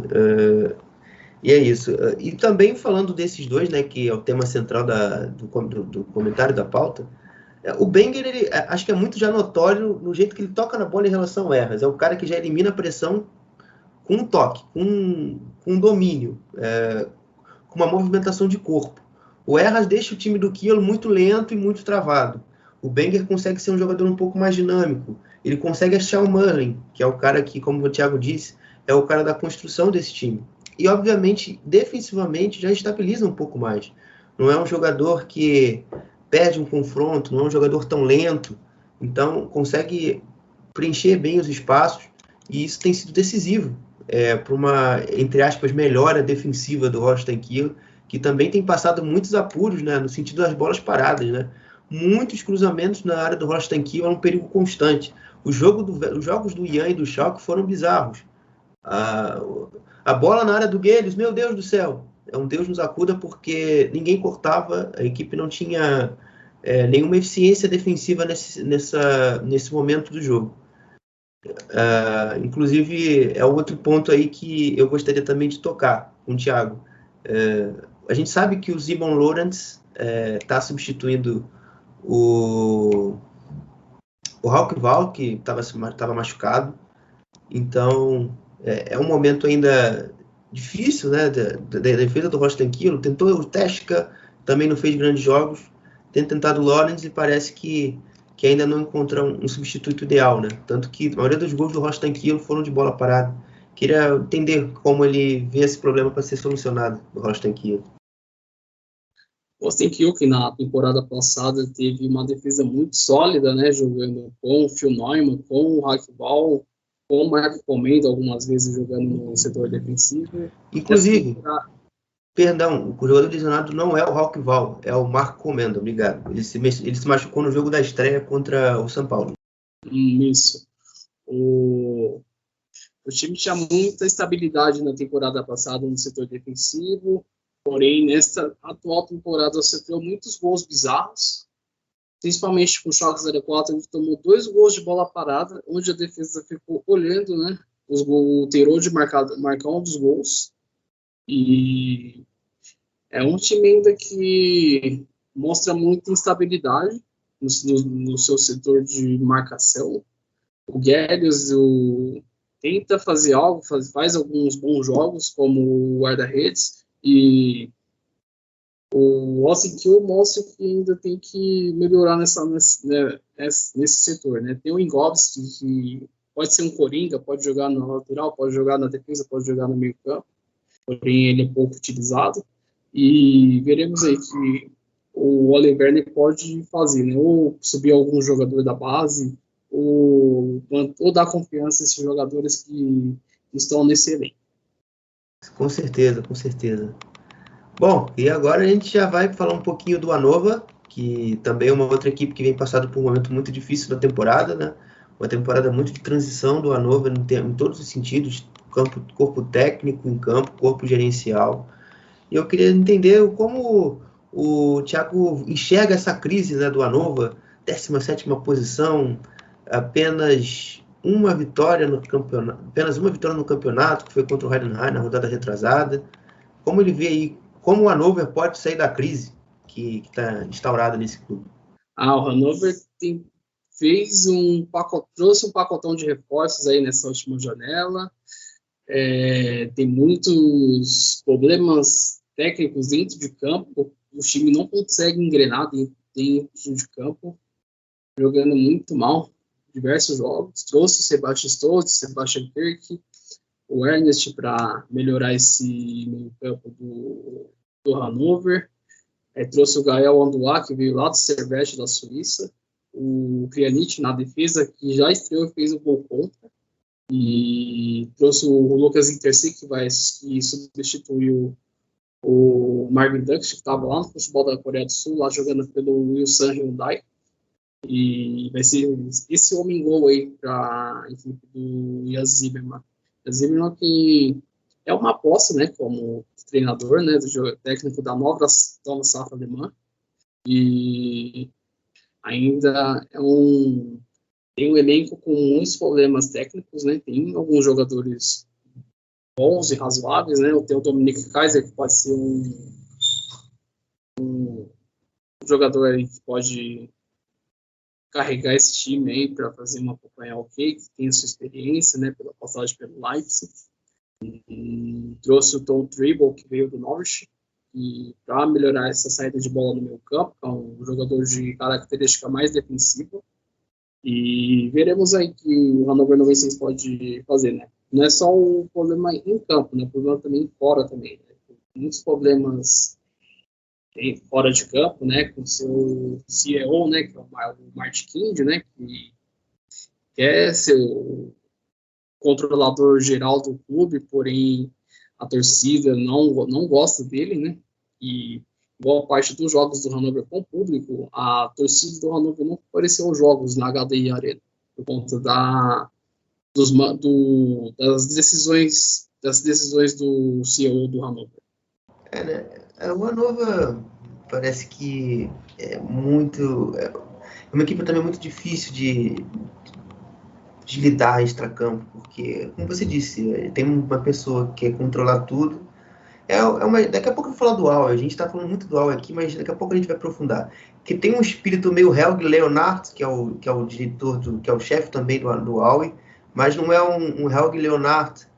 e é isso. E também falando desses dois, né, que é o tema central do comentário da pauta, o Wenger, ele, acho que é muito já notório no jeito que ele toca na bola em relação ao Erras. É o cara que já elimina a pressão com um toque, com um domínio, com uma movimentação de corpo. O Erras deixa o time do Kiel muito lento e muito travado. O Wenger consegue ser um jogador um pouco mais dinâmico. Ele consegue achar o Merlin, que é o cara que, como o Thiago disse, é o cara da construção desse time. E, obviamente, defensivamente, já estabiliza um pouco mais. Não é um jogador que perde um confronto, não é um jogador tão lento. Então, consegue preencher bem os espaços. E isso tem sido decisivo para uma, entre aspas, melhora defensiva do Holstein Kiel, que também tem passado muitos apuros, né, no sentido das bolas paradas, né? Muitos cruzamentos na área do Holstein Kiel é um perigo constante. Os jogos do Ian e do Schalke foram bizarros. A bola na área do Guedes, meu Deus do céu, é um Deus nos acuda, porque ninguém cortava, a equipe não tinha nenhuma eficiência defensiva nesse momento do jogo. Inclusive, é outro ponto aí que eu gostaria também de tocar com o Thiago. A gente sabe que o Simon Lawrence está substituindo o Hauck Wahl, que estava machucado. Então, é um momento ainda difícil, né, da defesa do Holstein Kiel. Tentou o Teschka, também não fez grandes jogos. Tem tentado o Lawrence e parece que ainda não encontra um substituto ideal, né? Tanto que a maioria dos gols do Holstein Kiel foram de bola parada. Queria entender como ele vê esse problema para ser solucionado do Holstein Kiel. O Holstein Kiel, que na temporada passada teve uma defesa muito sólida, né, jogando com o Phil Neumann, com o Hauck Wahl, com o Marco Comendo, algumas vezes jogando no setor defensivo. Inclusive, perdão, o jogador lesionado não é o Hauck Wahl, é o Marco Comendo, obrigado. Ele se machucou no jogo da estreia contra o São Paulo. Isso. O time tinha muita estabilidade na temporada passada no setor defensivo, porém, nesta atual temporada, sofreu muitos gols bizarros, principalmente com o Schalke 04, ele tomou 2 gols de bola parada, onde a defesa ficou olhando, né, o terror de marcar um dos gols. E é um time ainda que mostra muita instabilidade no seu setor de marcação. O Guedes tenta fazer algo, faz alguns bons jogos, como o guarda-redes, e o Holstein Kiel mostra que ainda tem que melhorar nesse setor, né? Tem o Ingolfsky, que pode ser um coringa, pode jogar na lateral, pode jogar na defesa, pode jogar no meio campo, porém ele é pouco utilizado, e veremos aí que o Oliver pode fazer, né? Ou subir algum jogador da base, ou dar confiança a esses jogadores que estão nesse elenco. Com certeza, com certeza. Bom, e agora a gente já vai falar um pouquinho do Hannover, que também é uma outra equipe que vem passando por um momento muito difícil da temporada, né? Uma temporada muito de transição do Hannover em todos os sentidos, corpo técnico em campo, corpo gerencial. E eu queria entender como o Thiago enxerga essa crise, né, do Hannover, 17ª posição, apenas uma vitória no campeonato, que foi contra o Heidenheim na rodada retrasada. Como ele vê aí, como o Hannover pode sair da crise que está instaurada nesse clube? O Hannover trouxe um pacotão de reforços aí nessa última janela. Tem muitos problemas técnicos dentro de campo. O time não consegue engrenar dentro de campo, jogando muito mal diversos jogos. Trouxe o Sebastian Stolz, Sebastian Kirk, o Ernest para melhorar esse meio campo do Hannover. Trouxe o Gael Anduá, que veio lá do Servette da Suíça. O Krianic na defesa, que já estreou e fez o gol contra. E trouxe o Lucas Intercic, que substituiu o Marvin Dux, que estava lá no futebol da Coreia do Sul, lá jogando pelo Ulsan Hyundai. E vai ser esse homem-gol aí para a equipe do Jan Zimmermann. Jan Zimmermann que é uma aposta, né, como treinador, né, do técnico da nova safra alemã. E ainda tem um elenco com muitos problemas técnicos, né? Tem alguns jogadores bons e razoáveis, né? Tem o Dominic Kaiser, que pode ser um jogador aí que pode carregar esse time aí para fazer uma campanha ok, que tem a sua experiência, né? Pela passagem pelo Leipzig. E trouxe o Tom Tribble, que veio do Norwich, e para melhorar essa saída de bola no meio campo, é um jogador de característica mais defensiva. E veremos aí que o Hannover 96 pode fazer, né? Não é só o problema em campo, né? O problema também fora também, né? Muitos problemas fora de campo, né? Com seu CEO, né? Que é o Martin Kind, né? Que quer ser o controlador geral do clube, porém a torcida não gosta dele, né? E boa parte dos jogos do Hannover com o público, a torcida do Hannover não apareceu aos jogos na HDI Arena, por conta das decisões do CEO do Hannover. O Hannover parece que é uma equipe também muito difícil de lidar extracampo, porque, como você disse, tem uma pessoa que quer controlar tudo. Daqui a pouco eu vou falar do Auer, a gente está falando muito do Auer aqui, mas daqui a pouco a gente vai aprofundar. Que tem um espírito meio Helge Leonard, que é o diretor, que é o chefe também do Auer, mas não é um Helge Leonard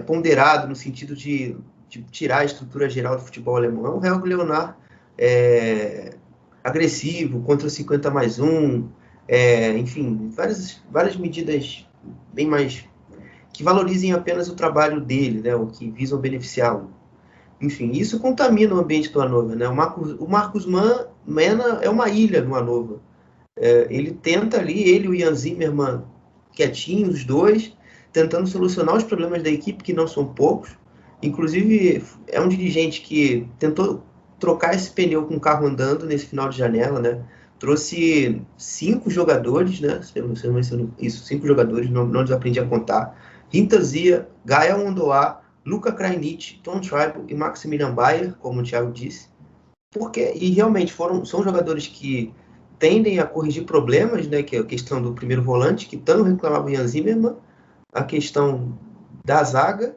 ponderado no sentido de tirar a estrutura geral do futebol alemão. É um Helge Leonard agressivo, contra 50+1, enfim, várias medidas bem mais que valorizem apenas o trabalho dele, né, o que visam beneficiá-lo. Enfim, isso contamina o ambiente do Hannover, né? O Markus Mann é uma ilha no Hannover. Ele tenta ali, ele e o Jan Zimmermann, quietinhos, os dois, tentando solucionar os problemas da equipe, que não são poucos. Inclusive, é um dirigente que tentou trocar esse pneu com o carro andando nesse final de janela, né? Trouxe 5 jogadores, né? Isso, 5 jogadores, não desaprendi a contar. Hinterzia, Gael Andoá, Luca Krajnic, Tom Tribble e Maximilian Bayer, como o Thiago disse. E realmente são jogadores que tendem a corrigir problemas, né? Que é a questão do primeiro volante, que tanto reclamava o Jan Zimmermann, a questão da zaga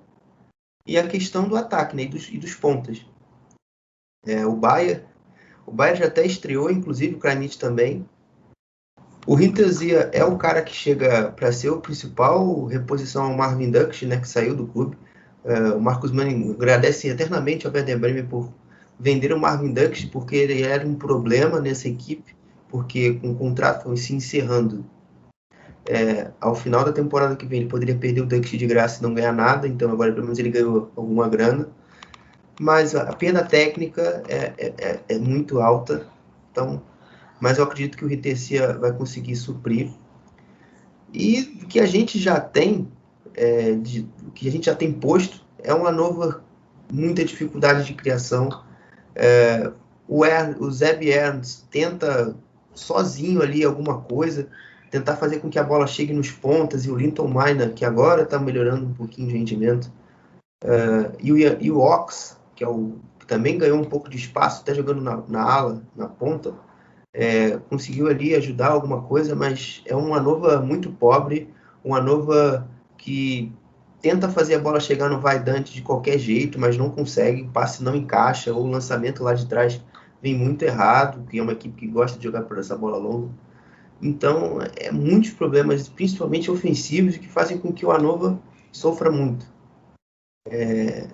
e a questão do ataque, né? E dos pontas. O Bayer já até estreou, inclusive o Krajnic também. O Hinterzia é o cara que chega para ser o principal reposição ao Marvin Dux, né, que saiu do clube. O Markus Mann agradece eternamente ao Werder Bremen por vender o Marvin Dux, porque ele era um problema nessa equipe, porque com o contrato se encerrando ao final da temporada que vem ele poderia perder o Dux de graça e não ganhar nada, então agora pelo menos ele ganhou alguma grana. Mas a perda técnica é muito alta, então... Mas eu acredito que o Hinterzia vai conseguir suprir. E o que a gente já tem, que a gente já tem posto, é uma nova, muita dificuldade de criação. O Zeb Ernst tenta sozinho ali alguma coisa, tentar fazer com que a bola chegue nos pontas, e o Linton Maina, que agora está melhorando um pouquinho de rendimento, E o Ox, que também ganhou um pouco de espaço, até jogando na ala, na ponta, conseguiu ali ajudar alguma coisa, mas é uma Nova muito pobre, uma Nova que tenta fazer a bola chegar no Vaidante de qualquer jeito, mas não consegue, o passe não encaixa, ou o lançamento lá de trás vem muito errado, que é uma equipe que gosta de jogar por essa bola longa. Então, muitos problemas, principalmente ofensivos, que fazem com que o Hannover sofra muito.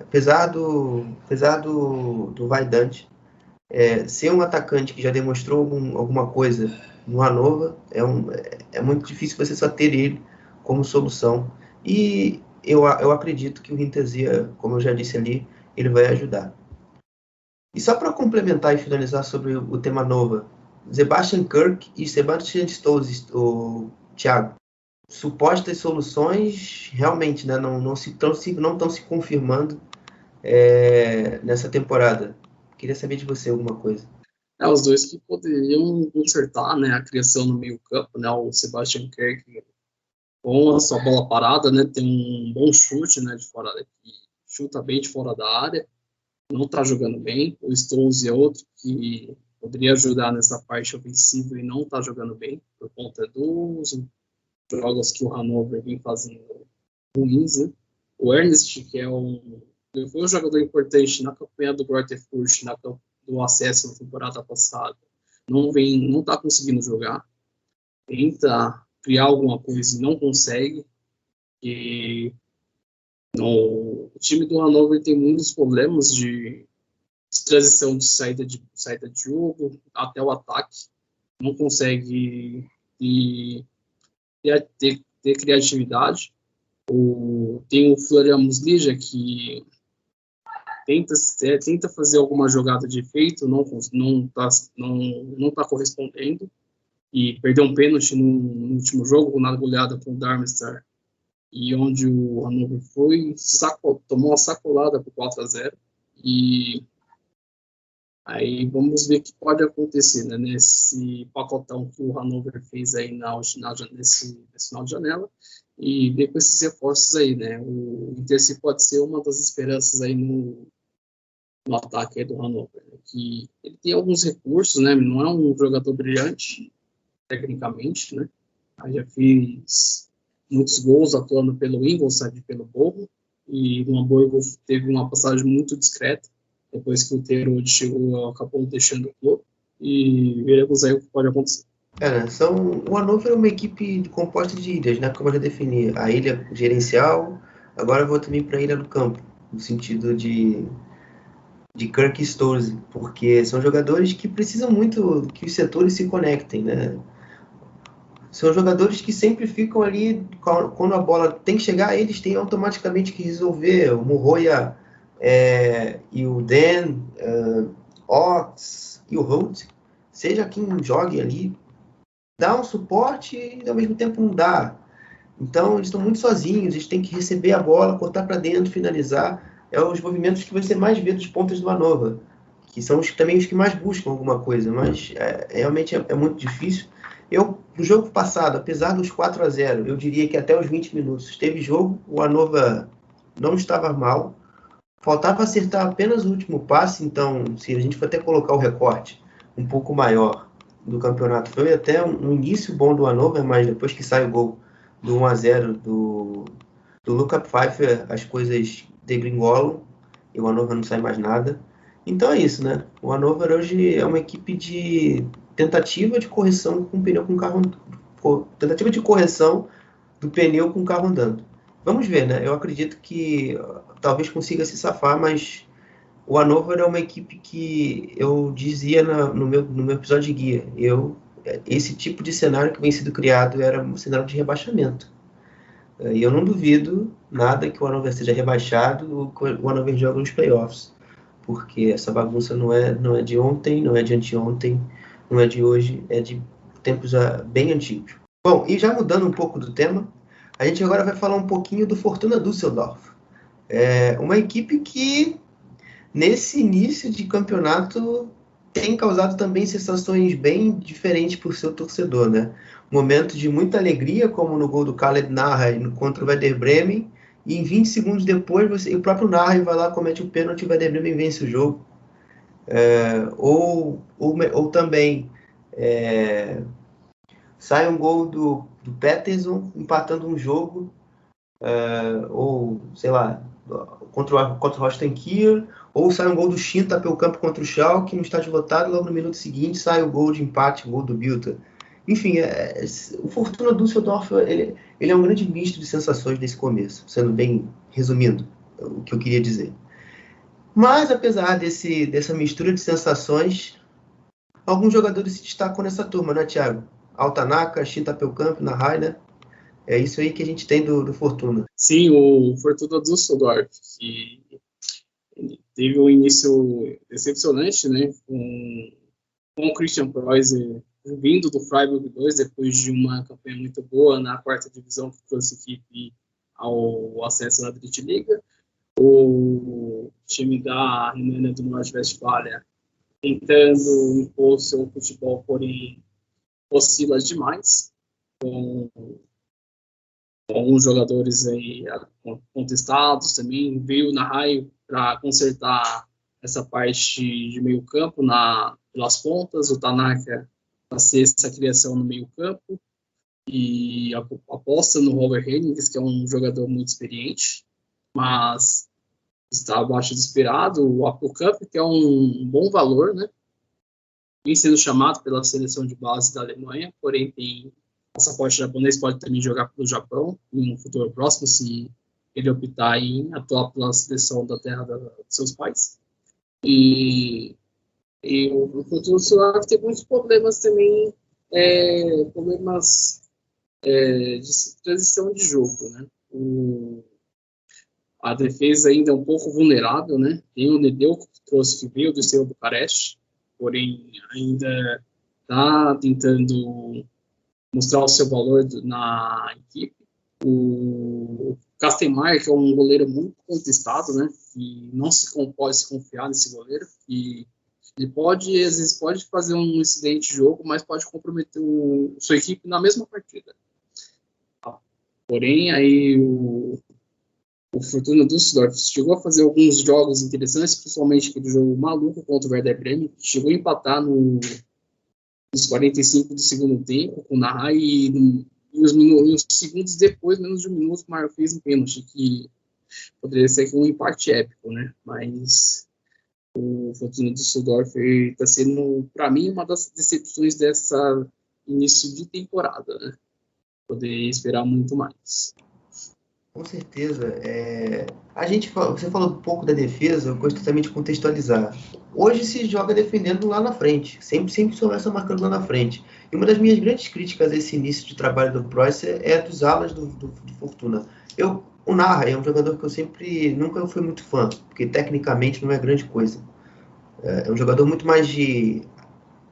Apesar do Vaidante ser um atacante que já demonstrou alguma coisa no Hannover, é muito difícil você só ter ele como solução. E eu acredito que o Hinterzia, como eu já disse ali, ele vai ajudar. E só para complementar e finalizar sobre o tema Nova, Sebastian Kirk e Sebastian Stolz, o Thiago, supostas soluções realmente, né, não estão se confirmando nessa temporada. Queria saber de você alguma coisa. Os dois que poderiam consertar, né, a criação no meio campo, né, o Sebastian Kirk com a sua bola parada, né, tem um bom chute, né, de fora, chuta bem de fora da área, não está jogando bem. O Stones é outro que poderia ajudar nessa parte ofensiva e não está jogando bem, por conta dos jogos que o Hannover vem fazendo ruins, né? O Ernst, que foi um jogador importante na campanha do Greuther Fürth, do acesso na temporada passada, não está conseguindo jogar, tenta criar alguma coisa e não consegue. E o time do Hannover tem muitos problemas de transição de saída de jogo até o ataque, não consegue ter criatividade. Tem o Florian Muslija, que tenta fazer alguma jogada de efeito, não tá correspondendo, e perdeu um pênalti no último jogo, na goleada com o Darmstadt, e onde o Hannover tomou uma sacolada por 4-0, e aí vamos ver o que pode acontecer, né, nesse pacotão que o Hannover fez aí nesse final de janela, e ver com esses reforços aí, né? O Interci pode ser uma das esperanças aí no ataque aí do Hannover, né? Que ele tem alguns recursos, né? Não é um jogador brilhante tecnicamente, né? Aí já fez muitos gols atuando pelo Ingolstadt e pelo Bochum, e no Hamburgo teve uma passagem muito discreta. Depois que o Terode chegou, acabou deixando o clube, e veremos aí o que pode acontecer. O Hannover é uma equipe composta de ilhas, né, como eu já defini. A ilha gerencial, agora eu vou também para a ilha do campo, no sentido de Kirk e Stolz, porque são jogadores que precisam muito que os setores se conectem, né? São jogadores que sempre ficam ali, quando a bola tem que chegar, eles têm automaticamente que resolver. O Murroya e o Dan, Ox e o Holt, seja quem jogue ali, dá um suporte e ao mesmo tempo não dá. Então eles estão muito sozinhos, eles têm que receber a bola, cortar para dentro, finalizar. É os movimentos que você mais vê dos pontas do Hannover, que são também os que mais buscam alguma coisa, mas realmente é muito difícil. No jogo passado, apesar dos 4-0, eu diria que até os 20 minutos teve jogo, o Hannover não estava mal, faltava acertar apenas o último passe. Então, se a gente for até colocar o recorte um pouco maior do campeonato, foi até um início bom do Hannover, mas depois que sai o gol do 1-0 do Luca Pfeiffer, as coisas degringolam e o Hannover não sai mais nada. Então é isso, né? O Hannover hoje é uma equipe de tentativa de correção com pneu com carro, tentativa de correção do pneu com o carro andando. Vamos ver, né? Eu acredito que talvez consiga se safar, mas o Hannover é uma equipe que eu dizia no meu episódio de guia. Esse tipo de cenário que vem sendo criado era um cenário de rebaixamento. E eu não duvido nada que o Hannover seja rebaixado ou que o Hannover jogue nos playoffs, porque essa bagunça não é de ontem, não é de anteontem, não é de hoje, é de tempos bem antigos. Bom, e já mudando um pouco do tema, a gente agora vai falar um pouquinho do Fortuna Düsseldorf. Uma equipe que, nesse início de campeonato, tem causado também sensações bem diferentes para o seu torcedor, né? Momentos de muita alegria, como no gol do Khaled Nahar contra o Werder Bremen, e em 20 segundos depois o próprio Nahi vai lá, comete o pênalti e o Werder Bremen vence o jogo. Ou também sai um gol do Peterson empatando um jogo, ou sei lá, contra o Holstein Kiel, ou sai um gol do Schinter pelo campo contra o Schalke no estádio lotado, logo no minuto seguinte sai o gol de empate, o gol do Bilder. Enfim, o Fortuna Düsseldorf ele é um grande misto de sensações nesse começo, sendo bem resumindo o que eu queria dizer. Mas, apesar dessa mistura de sensações, alguns jogadores se destacam nessa turma, né, Thiago? Altanaka, Schinter pelo campo, Nahi, né? É isso aí que a gente tem do Fortuna. Sim, o Fortuna Düsseldorf, que teve um início decepcionante, né, com o Christian Preuss vindo do Freiburg 2, depois de uma campanha muito boa na quarta divisão, que trouxe a equipe ao acesso na Dritte Liga. O time da Renânia do Norte-Westfália tentando impor seu futebol, porém oscila demais, com alguns jogadores aí contestados também. Veio na raio para consertar essa parte de meio campo pelas pontas, o Tanaka para ser essa criação no meio campo, e aposta no Robert Hennings, que é um jogador muito experiente, mas está abaixo do esperado. O Apokamp, que é um bom valor, né? Vem sendo chamado pela seleção de base da Alemanha, porém tem passaporte japonês, pode também jogar pelo Japão em um futuro próximo, se ele optar em atuar pela seleção da terra de seus pais. E o futuro celular tem muitos problemas também, problemas de transição de jogo, né? A defesa ainda é um pouco vulnerável, né? Tem o Nedelko, que veio do seu Bucareste, porém ainda está tentando mostrar o seu valor na equipe. O Kastenmeier, que é um goleiro muito contestado, né? E não pode se confiar nesse goleiro. E ele às vezes pode fazer um excelente jogo, mas pode comprometer sua equipe na mesma partida. Porém, aí o Fortuna Düsseldorf chegou a fazer alguns jogos interessantes, principalmente aquele jogo maluco contra o Werder Bremen, que chegou a empatar nos 45 do segundo tempo, com o Nahi, e uns segundos depois, menos de um minuto, o Mário fez um pênalti, que poderia ser um empate épico, né? Mas o Fortuna Düsseldorf está sendo, para mim, uma das decepções dessa início de temporada, né? Poder esperar muito mais. Com certeza. Você falou um pouco da defesa, eu gosto também de contextualizar. Hoje se joga defendendo lá na frente, sempre começa marcando lá na frente. E uma das minhas grandes críticas a esse início de trabalho do Preuss é dos alas do Fortuna. O Nahi é um jogador que nunca fui muito fã, porque tecnicamente não é grande coisa. É um jogador muito mais de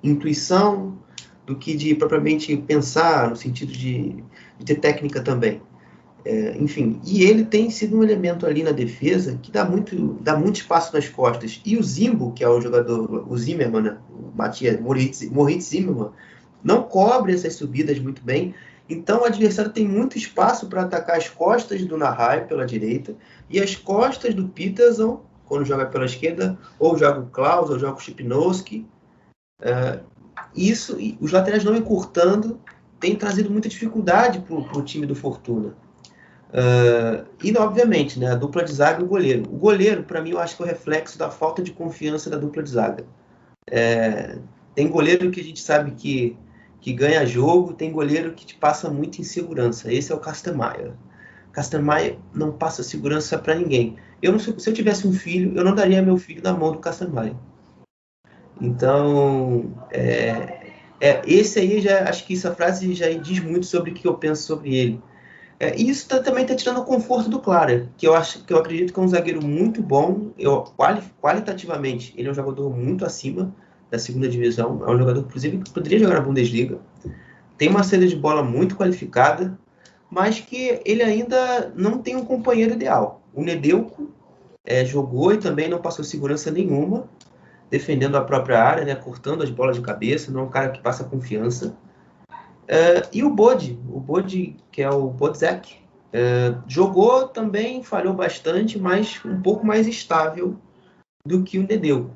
intuição do que de propriamente pensar, no sentido de ter técnica também. Enfim, e ele tem sido um elemento ali na defesa que dá muito espaço nas costas. E o Zimbo, que é o jogador, o Zimmermann, né? O Moritz Zimmermann, não cobre essas subidas muito bem. Então o adversário tem muito espaço para atacar as costas do Nahi pela direita e as costas do Peterson, quando joga pela esquerda, ou joga o Klaus, ou joga o Schipnowski. Os laterais não encurtando, tem trazido muita dificuldade para o time do Fortuna. E, obviamente, né, a dupla de zaga e o goleiro. O goleiro, para mim, eu acho que é o reflexo da falta de confiança da dupla de zaga. Tem goleiro que a gente sabe que ganha jogo, tem goleiro que te passa muita insegurança. Esse é o Kastenmeier. Kastenmeier não passa segurança para ninguém. Se eu tivesse um filho, eu não daria meu filho na mão do Kastenmeier. Então, esse aí, acho que essa frase já diz muito sobre o que eu penso sobre ele. E isso também está tirando o conforto do Clara, que eu acredito que é um zagueiro muito bom. Qualitativamente, ele é um jogador muito acima da segunda divisão. É um jogador, inclusive, que poderia jogar na Bundesliga. Tem uma saída de bola muito qualificada, mas que ele ainda não tem um companheiro ideal. O Nedelko jogou e também não passou segurança nenhuma, defendendo a própria área, né, cortando as bolas de cabeça, não é um cara que passa confiança. E o Bode, que é o Bodzek, Jogou também, falhou bastante, mas um pouco mais estável do que o Nedeu.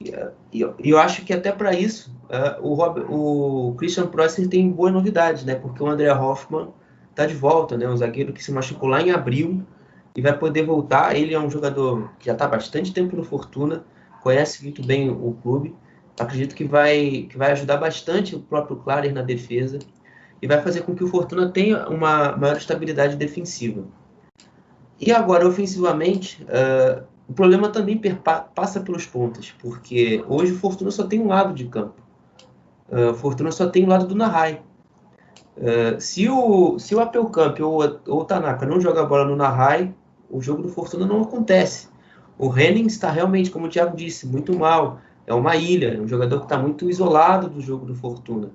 E eu acho que até para isso o Christian Preussen tem boas novidades, né? Porque o André Hoffmann está de volta, né? Um zagueiro que se machucou lá em abril e vai poder voltar. Ele é um jogador que já está há bastante tempo no Fortuna, conhece muito bem o clube. Acredito que vai ajudar bastante o próprio Klárer na defesa e vai fazer com que o Fortuna tenha uma maior estabilidade defensiva. E agora, ofensivamente, o problema também passa pelos pontas, porque hoje o Fortuna só tem um lado de campo. O Fortuna só tem o lado do Nahai. Se o Apelkamp ou o Tanaka não joga a bola no Nahai, o jogo do Fortuna não acontece. O Henning está realmente, como o Thiago disse, muito mal. É uma ilha, é um jogador que está muito isolado do jogo do Fortuna.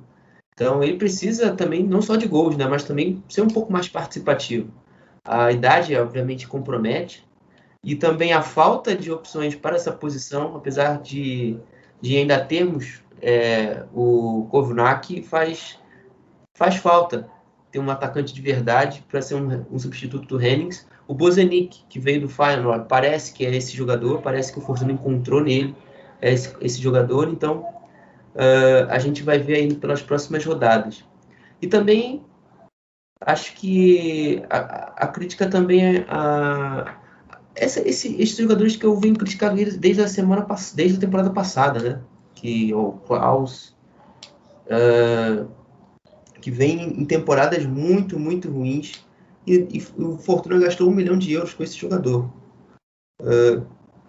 Então ele precisa também, não só de gols, né, mas também ser um pouco mais participativo. A idade, obviamente, compromete. E também a falta de opções para essa posição, apesar de ainda termos o Kovnak, faz falta ter um atacante de verdade para ser um substituto do Hennings. O Bozenic, que veio do Feyenoord, parece que é esse jogador, parece que o Fortuna encontrou nele esse jogador, então a gente vai ver aí pelas próximas rodadas. E também acho que a crítica também é esses jogadores que eu venho criticando eles desde a temporada passada, né? Que o Klaus, que vem em temporadas muito, muito ruins, e o Fortuna gastou 1 milhão de euros com esse jogador.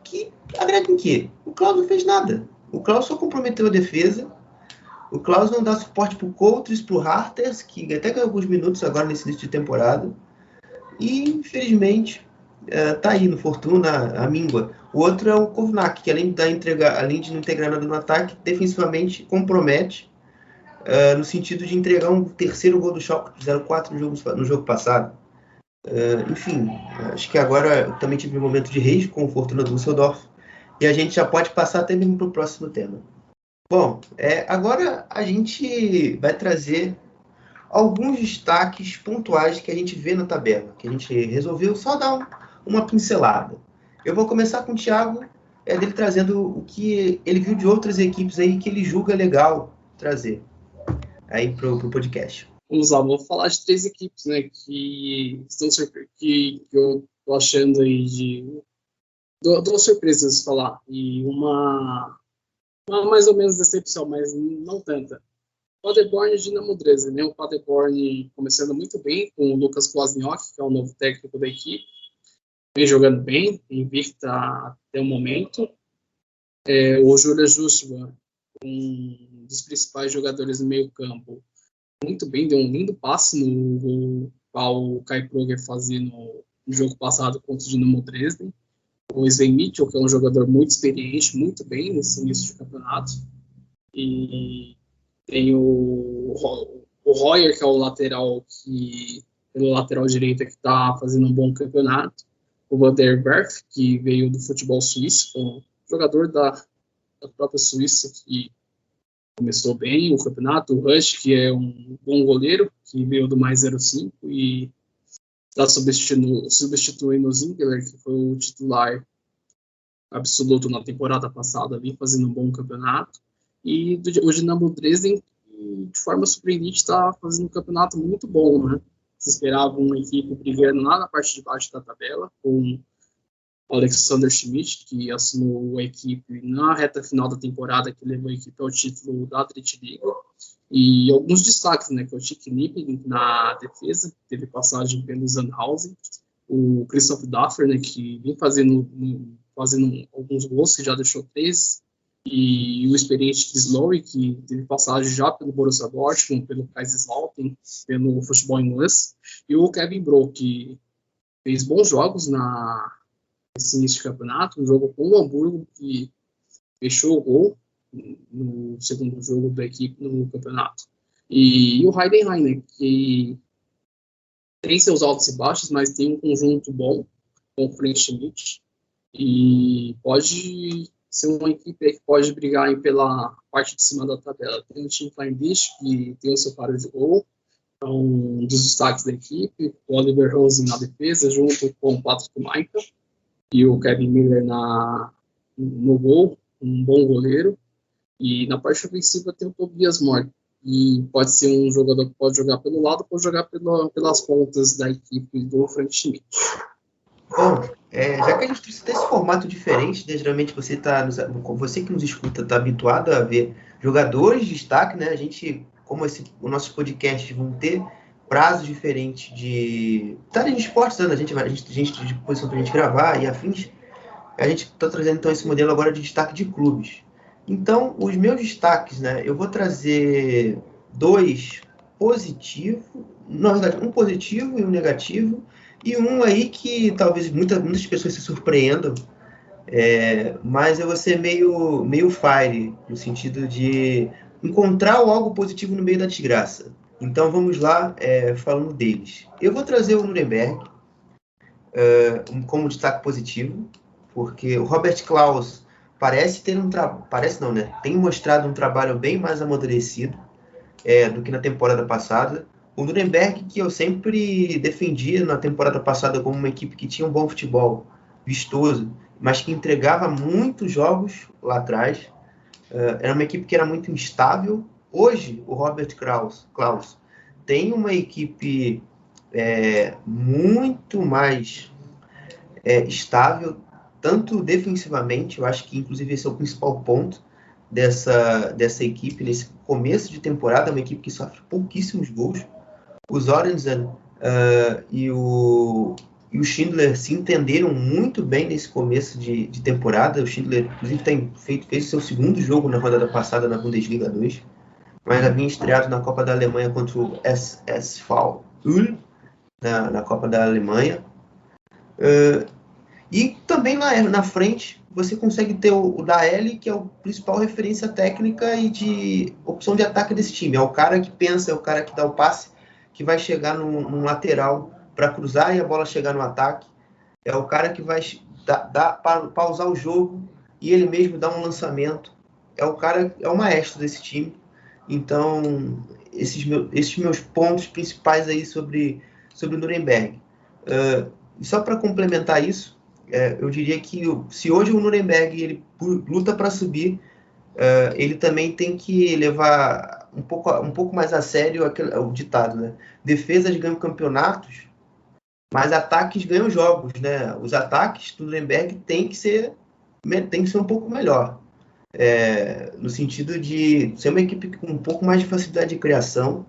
Que agrega em quê? O Klaus não fez nada. O Klaus só comprometeu a defesa. O Klaus não dá suporte pro Coates, pro Harters, que até ganhou alguns minutos agora nesse início de temporada. E, infelizmente, tá aí no Fortuna a míngua. O outro é o Kovnak, que além de não integrar nada no ataque, defensivamente compromete, no sentido de entregar um terceiro gol do Schalke, que fizeram 4 no jogo passado. Enfim, acho que agora eu também tive um momento de rage com o Fortuna do Düsseldorf, e a gente já pode passar até mesmo para o próximo tema. Bom, agora a gente vai trazer alguns destaques pontuais que a gente vê na tabela, que a gente resolveu só dar uma pincelada. Eu vou começar com o Thiago, dele trazendo o que ele viu de outras equipes aí que ele julga legal trazer aí pro podcast. Vamos lá, vou falar de 3 equipes, né, que eu tô achando aí de 2 surpresas falar, e uma mais ou menos decepção, mas não tanta. Paderborn e Dinamo Dresden, né? O Paderborn começando muito bem com o Lucas Kwasniok, que é o novo técnico da equipe, vem jogando bem, invicta até o momento. O Júlia Justvan, um dos principais jogadores do meio campo, muito bem, deu um lindo passe no qual o Kai Pröger fazia no jogo passado contra o Dinamo Dresden. O Sven Mitchell, que é um jogador muito experiente, muito bem nesse início de campeonato. E tem o Royer, que é o lateral pelo lateral direito, que está fazendo um bom campeonato. O Van der Werf, que veio do futebol suíço, que é um jogador da própria Suíça, que começou bem o campeonato. O Rush, que é um bom goleiro, que veio do mais 05 e está substituindo o Zingeler, que foi o titular absoluto na temporada passada, ali fazendo um bom campeonato. E o Dinamo Dresden, de forma surpreendente, está fazendo um campeonato muito bom, né? Se esperava uma equipe brigando lá na parte de baixo da tabela, com o Alexander Schmidt, que assinou a equipe na reta final da temporada, que levou a equipe ao título da Dritte Liga. E alguns destaques, né? Que é o Chick Nipping na defesa, teve passagem pelo Sandhausen. O Christoph Daffer, né? Que vem fazendo alguns gols, que já deixou 3. E o experiente Kislowy, que teve passagem já pelo Borussia Dortmund, pelo Kaiserslautern, pelo futebol inglês. E o Kevin Brock, que fez bons jogos nesse início de campeonato, um jogo com o Hamburgo, que fechou o gol no segundo jogo da equipe no campeonato. E o Heidenheim, né, que tem seus altos e baixos, mas tem um conjunto bom com o Frank Schmidt, e pode ser uma equipe que pode brigar aí pela parte de cima da tabela. Tem o Team Kleindienst, que tem o seu paro de gol, é um dos destaques da equipe, o Oliver Rose na defesa, junto com o Patrick Michael e o Kevin Miller no gol, um bom goleiro. E na parte ofensiva tem o Tobias Moore, e pode ser um jogador que pode jogar pelo lado, pode jogar pelas pontas da equipe do Frank Schmidt. Bom, já que a gente trouxe esse formato diferente, né, geralmente você que nos escuta está habituado a ver jogadores de destaque, né? A gente, como os nossos podcasts vão ter prazos diferentes de esportes, né? A gente de posição para a gente gravar e afins, a gente está trazendo então esse modelo agora de destaque de clubes. Então, os meus destaques, né? Eu vou trazer 2 positivos, na verdade, um positivo e um negativo, e um aí que talvez muitas pessoas se surpreendam, mas eu vou ser meio fire, no sentido de encontrar algo positivo no meio da desgraça. Então vamos lá, falando deles. Eu vou trazer o Nuremberg como destaque positivo, porque o Robert Klaus tem mostrado um trabalho bem mais amadurecido do que na temporada passada. O Nuremberg, que eu sempre defendia na temporada passada como uma equipe que tinha um bom futebol, vistoso, mas que entregava muitos jogos lá atrás. Era uma equipe que era muito instável. Hoje, o Robert Klaus tem uma equipe muito mais estável, tanto defensivamente. Eu acho que, inclusive, esse é o principal ponto dessa equipe nesse começo de temporada. É uma equipe que sofre pouquíssimos gols. O Sorensen e o Schindler se entenderam muito bem nesse começo de temporada. O Schindler, inclusive, fez seu segundo jogo na rodada passada na Bundesliga 2, mas havia estreado na Copa da Alemanha contra o SSV Ulm, na Copa da Alemanha. E também lá na frente você consegue ter o Daeli, que é o principal referência técnica e de opção de ataque desse time. É o cara que pensa, é o cara que dá o passe, que vai chegar num lateral para cruzar e a bola chegar no ataque. É o cara que vai pausar o jogo e ele mesmo dar um lançamento. É o maestro desse time. Então, esses meus pontos principais aí sobre o Nuremberg. Só para complementar isso, eu diria que se hoje o Nuremberg ele luta para subir, ele também tem que levar um pouco mais a sério o ditado, né? Defesas ganham campeonatos, mas ataques ganham jogos, né? Os ataques do Nuremberg tem que ser um pouco melhor, no sentido de ser uma equipe com um pouco mais de facilidade de criação.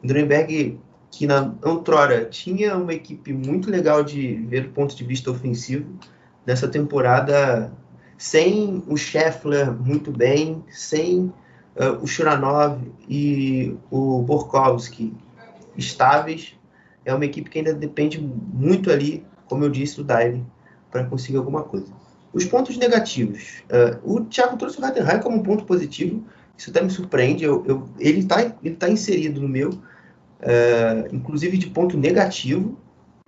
O Nuremberg, que na outrora tinha uma equipe muito legal de ver do ponto de vista ofensivo, nessa temporada, sem o Scheffler muito bem, sem o Shuranov e o Borkowski estáveis, é uma equipe que ainda depende muito ali, como eu disse, do Daeli, para conseguir alguma coisa. Os pontos negativos. O Thiago trouxe o Heidenheim como um ponto positivo, isso até me surpreende. Ele tá inserido no meu, inclusive de ponto negativo.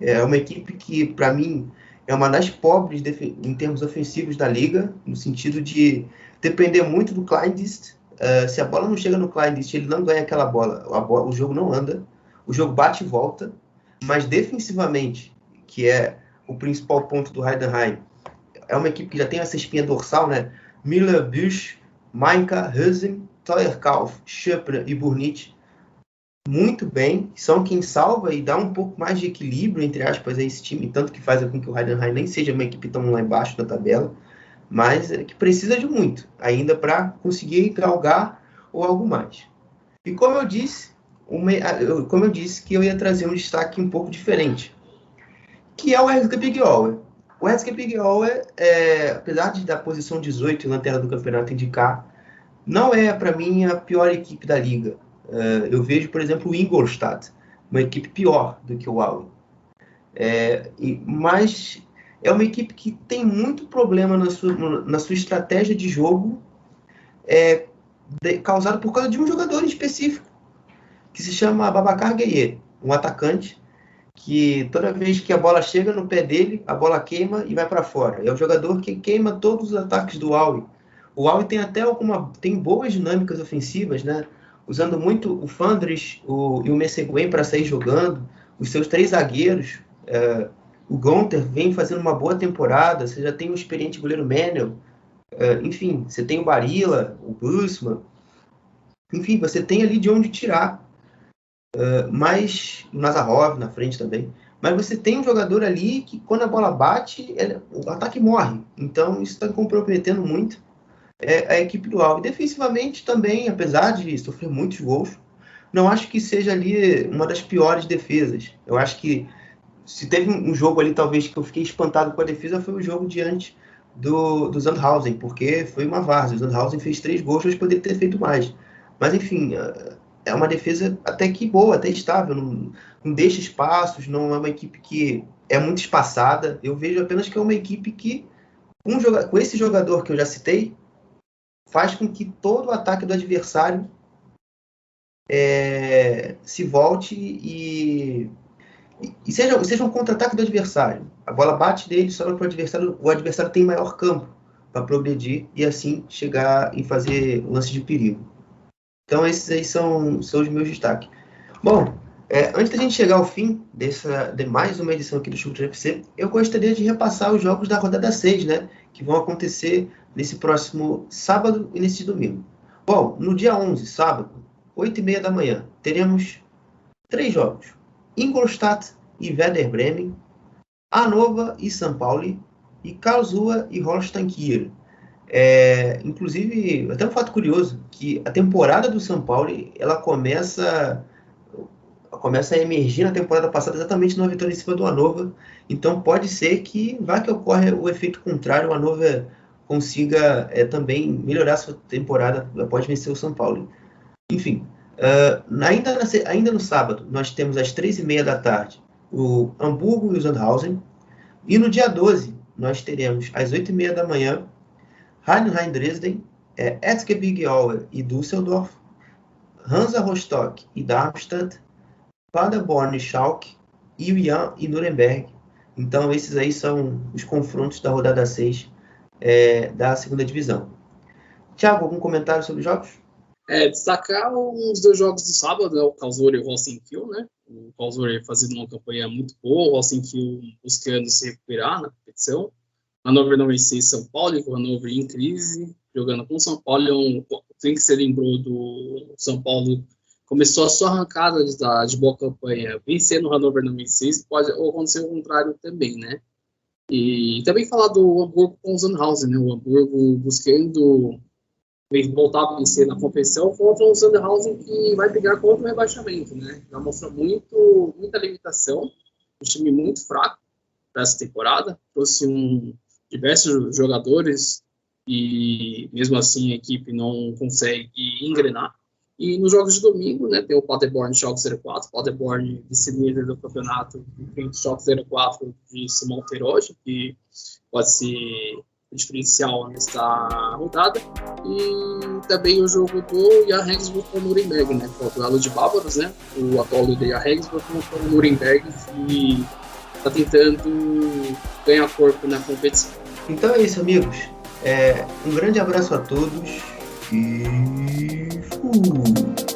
É uma equipe que, para mim, é uma das pobres em termos ofensivos da liga, no sentido de depender muito do Kleindienst. Se a bola não chega no Kleindienst, ele não ganha aquela bola, o jogo não anda, o jogo bate e volta, mas defensivamente, que é o principal ponto do Heidenheim, é uma equipe que já tem essa espinha dorsal, né? Miller, Busch, Mainka, Husen, Teuerkauf, Schöpner e Burnitz, muito bem, são quem salva e dá um pouco mais de equilíbrio, entre aspas, a esse time, tanto que faz com que o Heidenheim nem seja uma equipe tão lá embaixo da tabela, mas que precisa de muito, ainda para conseguir galgar ou algo mais. E como eu disse que eu ia trazer um destaque um pouco diferente, que é o RSG Big Aue. O RSG Big Aue, apesar de da posição 18 e lanterna do campeonato indicar, não é, para mim, a pior equipe da liga. Eu vejo, por exemplo, o Ingolstadt, uma equipe pior do que o Aue. Mas é uma equipe que tem muito problema na sua estratégia de jogo, causado por causa de um jogador específico, que se chama Babacar Gueye, um atacante que toda vez que a bola chega no pé dele, a bola queima e vai para fora. É o jogador que queima todos os ataques do Aue. O Aue tem até tem boas dinâmicas ofensivas, né? usando muito o Fandris e o Messeguen para sair jogando, os seus 3 zagueiros. O Gonter vem fazendo uma boa temporada, você já tem o experiente goleiro Menel, enfim, você tem o Barilla, o Busman, enfim, você tem ali de onde tirar, mas o Nazarov na frente também, mas você tem um jogador ali que quando a bola bate, o ataque morre, então isso está comprometendo muito a equipe do Al. E defensivamente também, apesar de sofrer muitos gols, não acho que seja ali uma das piores defesas. Eu acho que se teve um jogo ali, talvez, que eu fiquei espantado com a defesa, foi o jogo diante do Sandhausen, porque foi uma várzea. O Sandhausen fez 3 gols, mas poderia ter feito mais. Mas, enfim, é uma defesa até que boa, até estável, não deixa espaços, não é uma equipe que é muito espaçada. Eu vejo apenas que é uma equipe que, com esse jogador que eu já citei, faz com que todo o ataque do adversário se volte e seja um contra-ataque do adversário. A bola bate dele, sobra para o adversário tem maior campo para progredir e assim chegar e fazer lance de perigo. Então esses aí são os meus destaques. Bom, antes da gente chegar ao fim de mais uma edição aqui do Chucrute FC, eu gostaria de repassar os jogos da rodada 6, né, que vão acontecer nesse próximo sábado e nesse domingo. Bom, no dia 11, sábado, 8h30 da manhã, teremos 3 jogos. Ingolstadt e Werder Bremen, Hannover e São Paulo, e Karlsruhe e Holstein Kiel. Inclusive, até um fato curioso, que a temporada do São Paulo, ela começa a emergir na temporada passada exatamente numa vitória em cima do Hannover, então pode ser que vá que ocorra o efeito contrário, o Hannover consiga também melhorar sua temporada após vencer o São Paulo. Enfim, ainda no sábado, nós temos às 3h30 da tarde o Hamburgo e o Sandhausen. E no dia 12, nós teremos às 8h30 da manhã Heidenheim Dresden, Erzgebirge Aue e Düsseldorf, Hansa Rostock e Darmstadt, Paderborn e Schalke, Jan e Nuremberg. Então esses aí são os confrontos da rodada 6 da segunda divisão. Thiago, algum comentário sobre os jogos? Destacar os 2 jogos do sábado, o Karlsruhe e o Holstein Kiel, né? O Karlsruhe fazendo uma campanha muito boa, o Holstein Kiel buscando se recuperar na competição. Hannover não venceu São Paulo, o Hannover em crise, jogando com o São Paulo. Quem que se lembrou do São Paulo começou a sua arrancada de boa campanha, vencendo o Hannover 96, pode acontecer o contrário também, né? E também falar do Hamburgo com o Sandhausen, né? O Hamburgo buscando voltar a vencer na competição contra um Sandhausen que vai brigar contra o rebaixamento, né? Já mostra muita limitação, um time muito fraco para essa temporada, trouxe diversos jogadores e mesmo assim a equipe não consegue engrenar. E nos jogos de domingo, né, tem o Paderborn Schalke 04, Paderborn vice-líder do campeonato, tem o Schalke 04 de Simão Terodde, que pode ser diferencial nesta rodada, e também o jogo do Jan Regensburg com o Nuremberg, né, que é o duelo de bárbaros, né, o atual líder Jan Regensburg com o Nuremberg, que está tentando ganhar corpo na competição. Então é isso, amigos. Um grande abraço a todos e fui!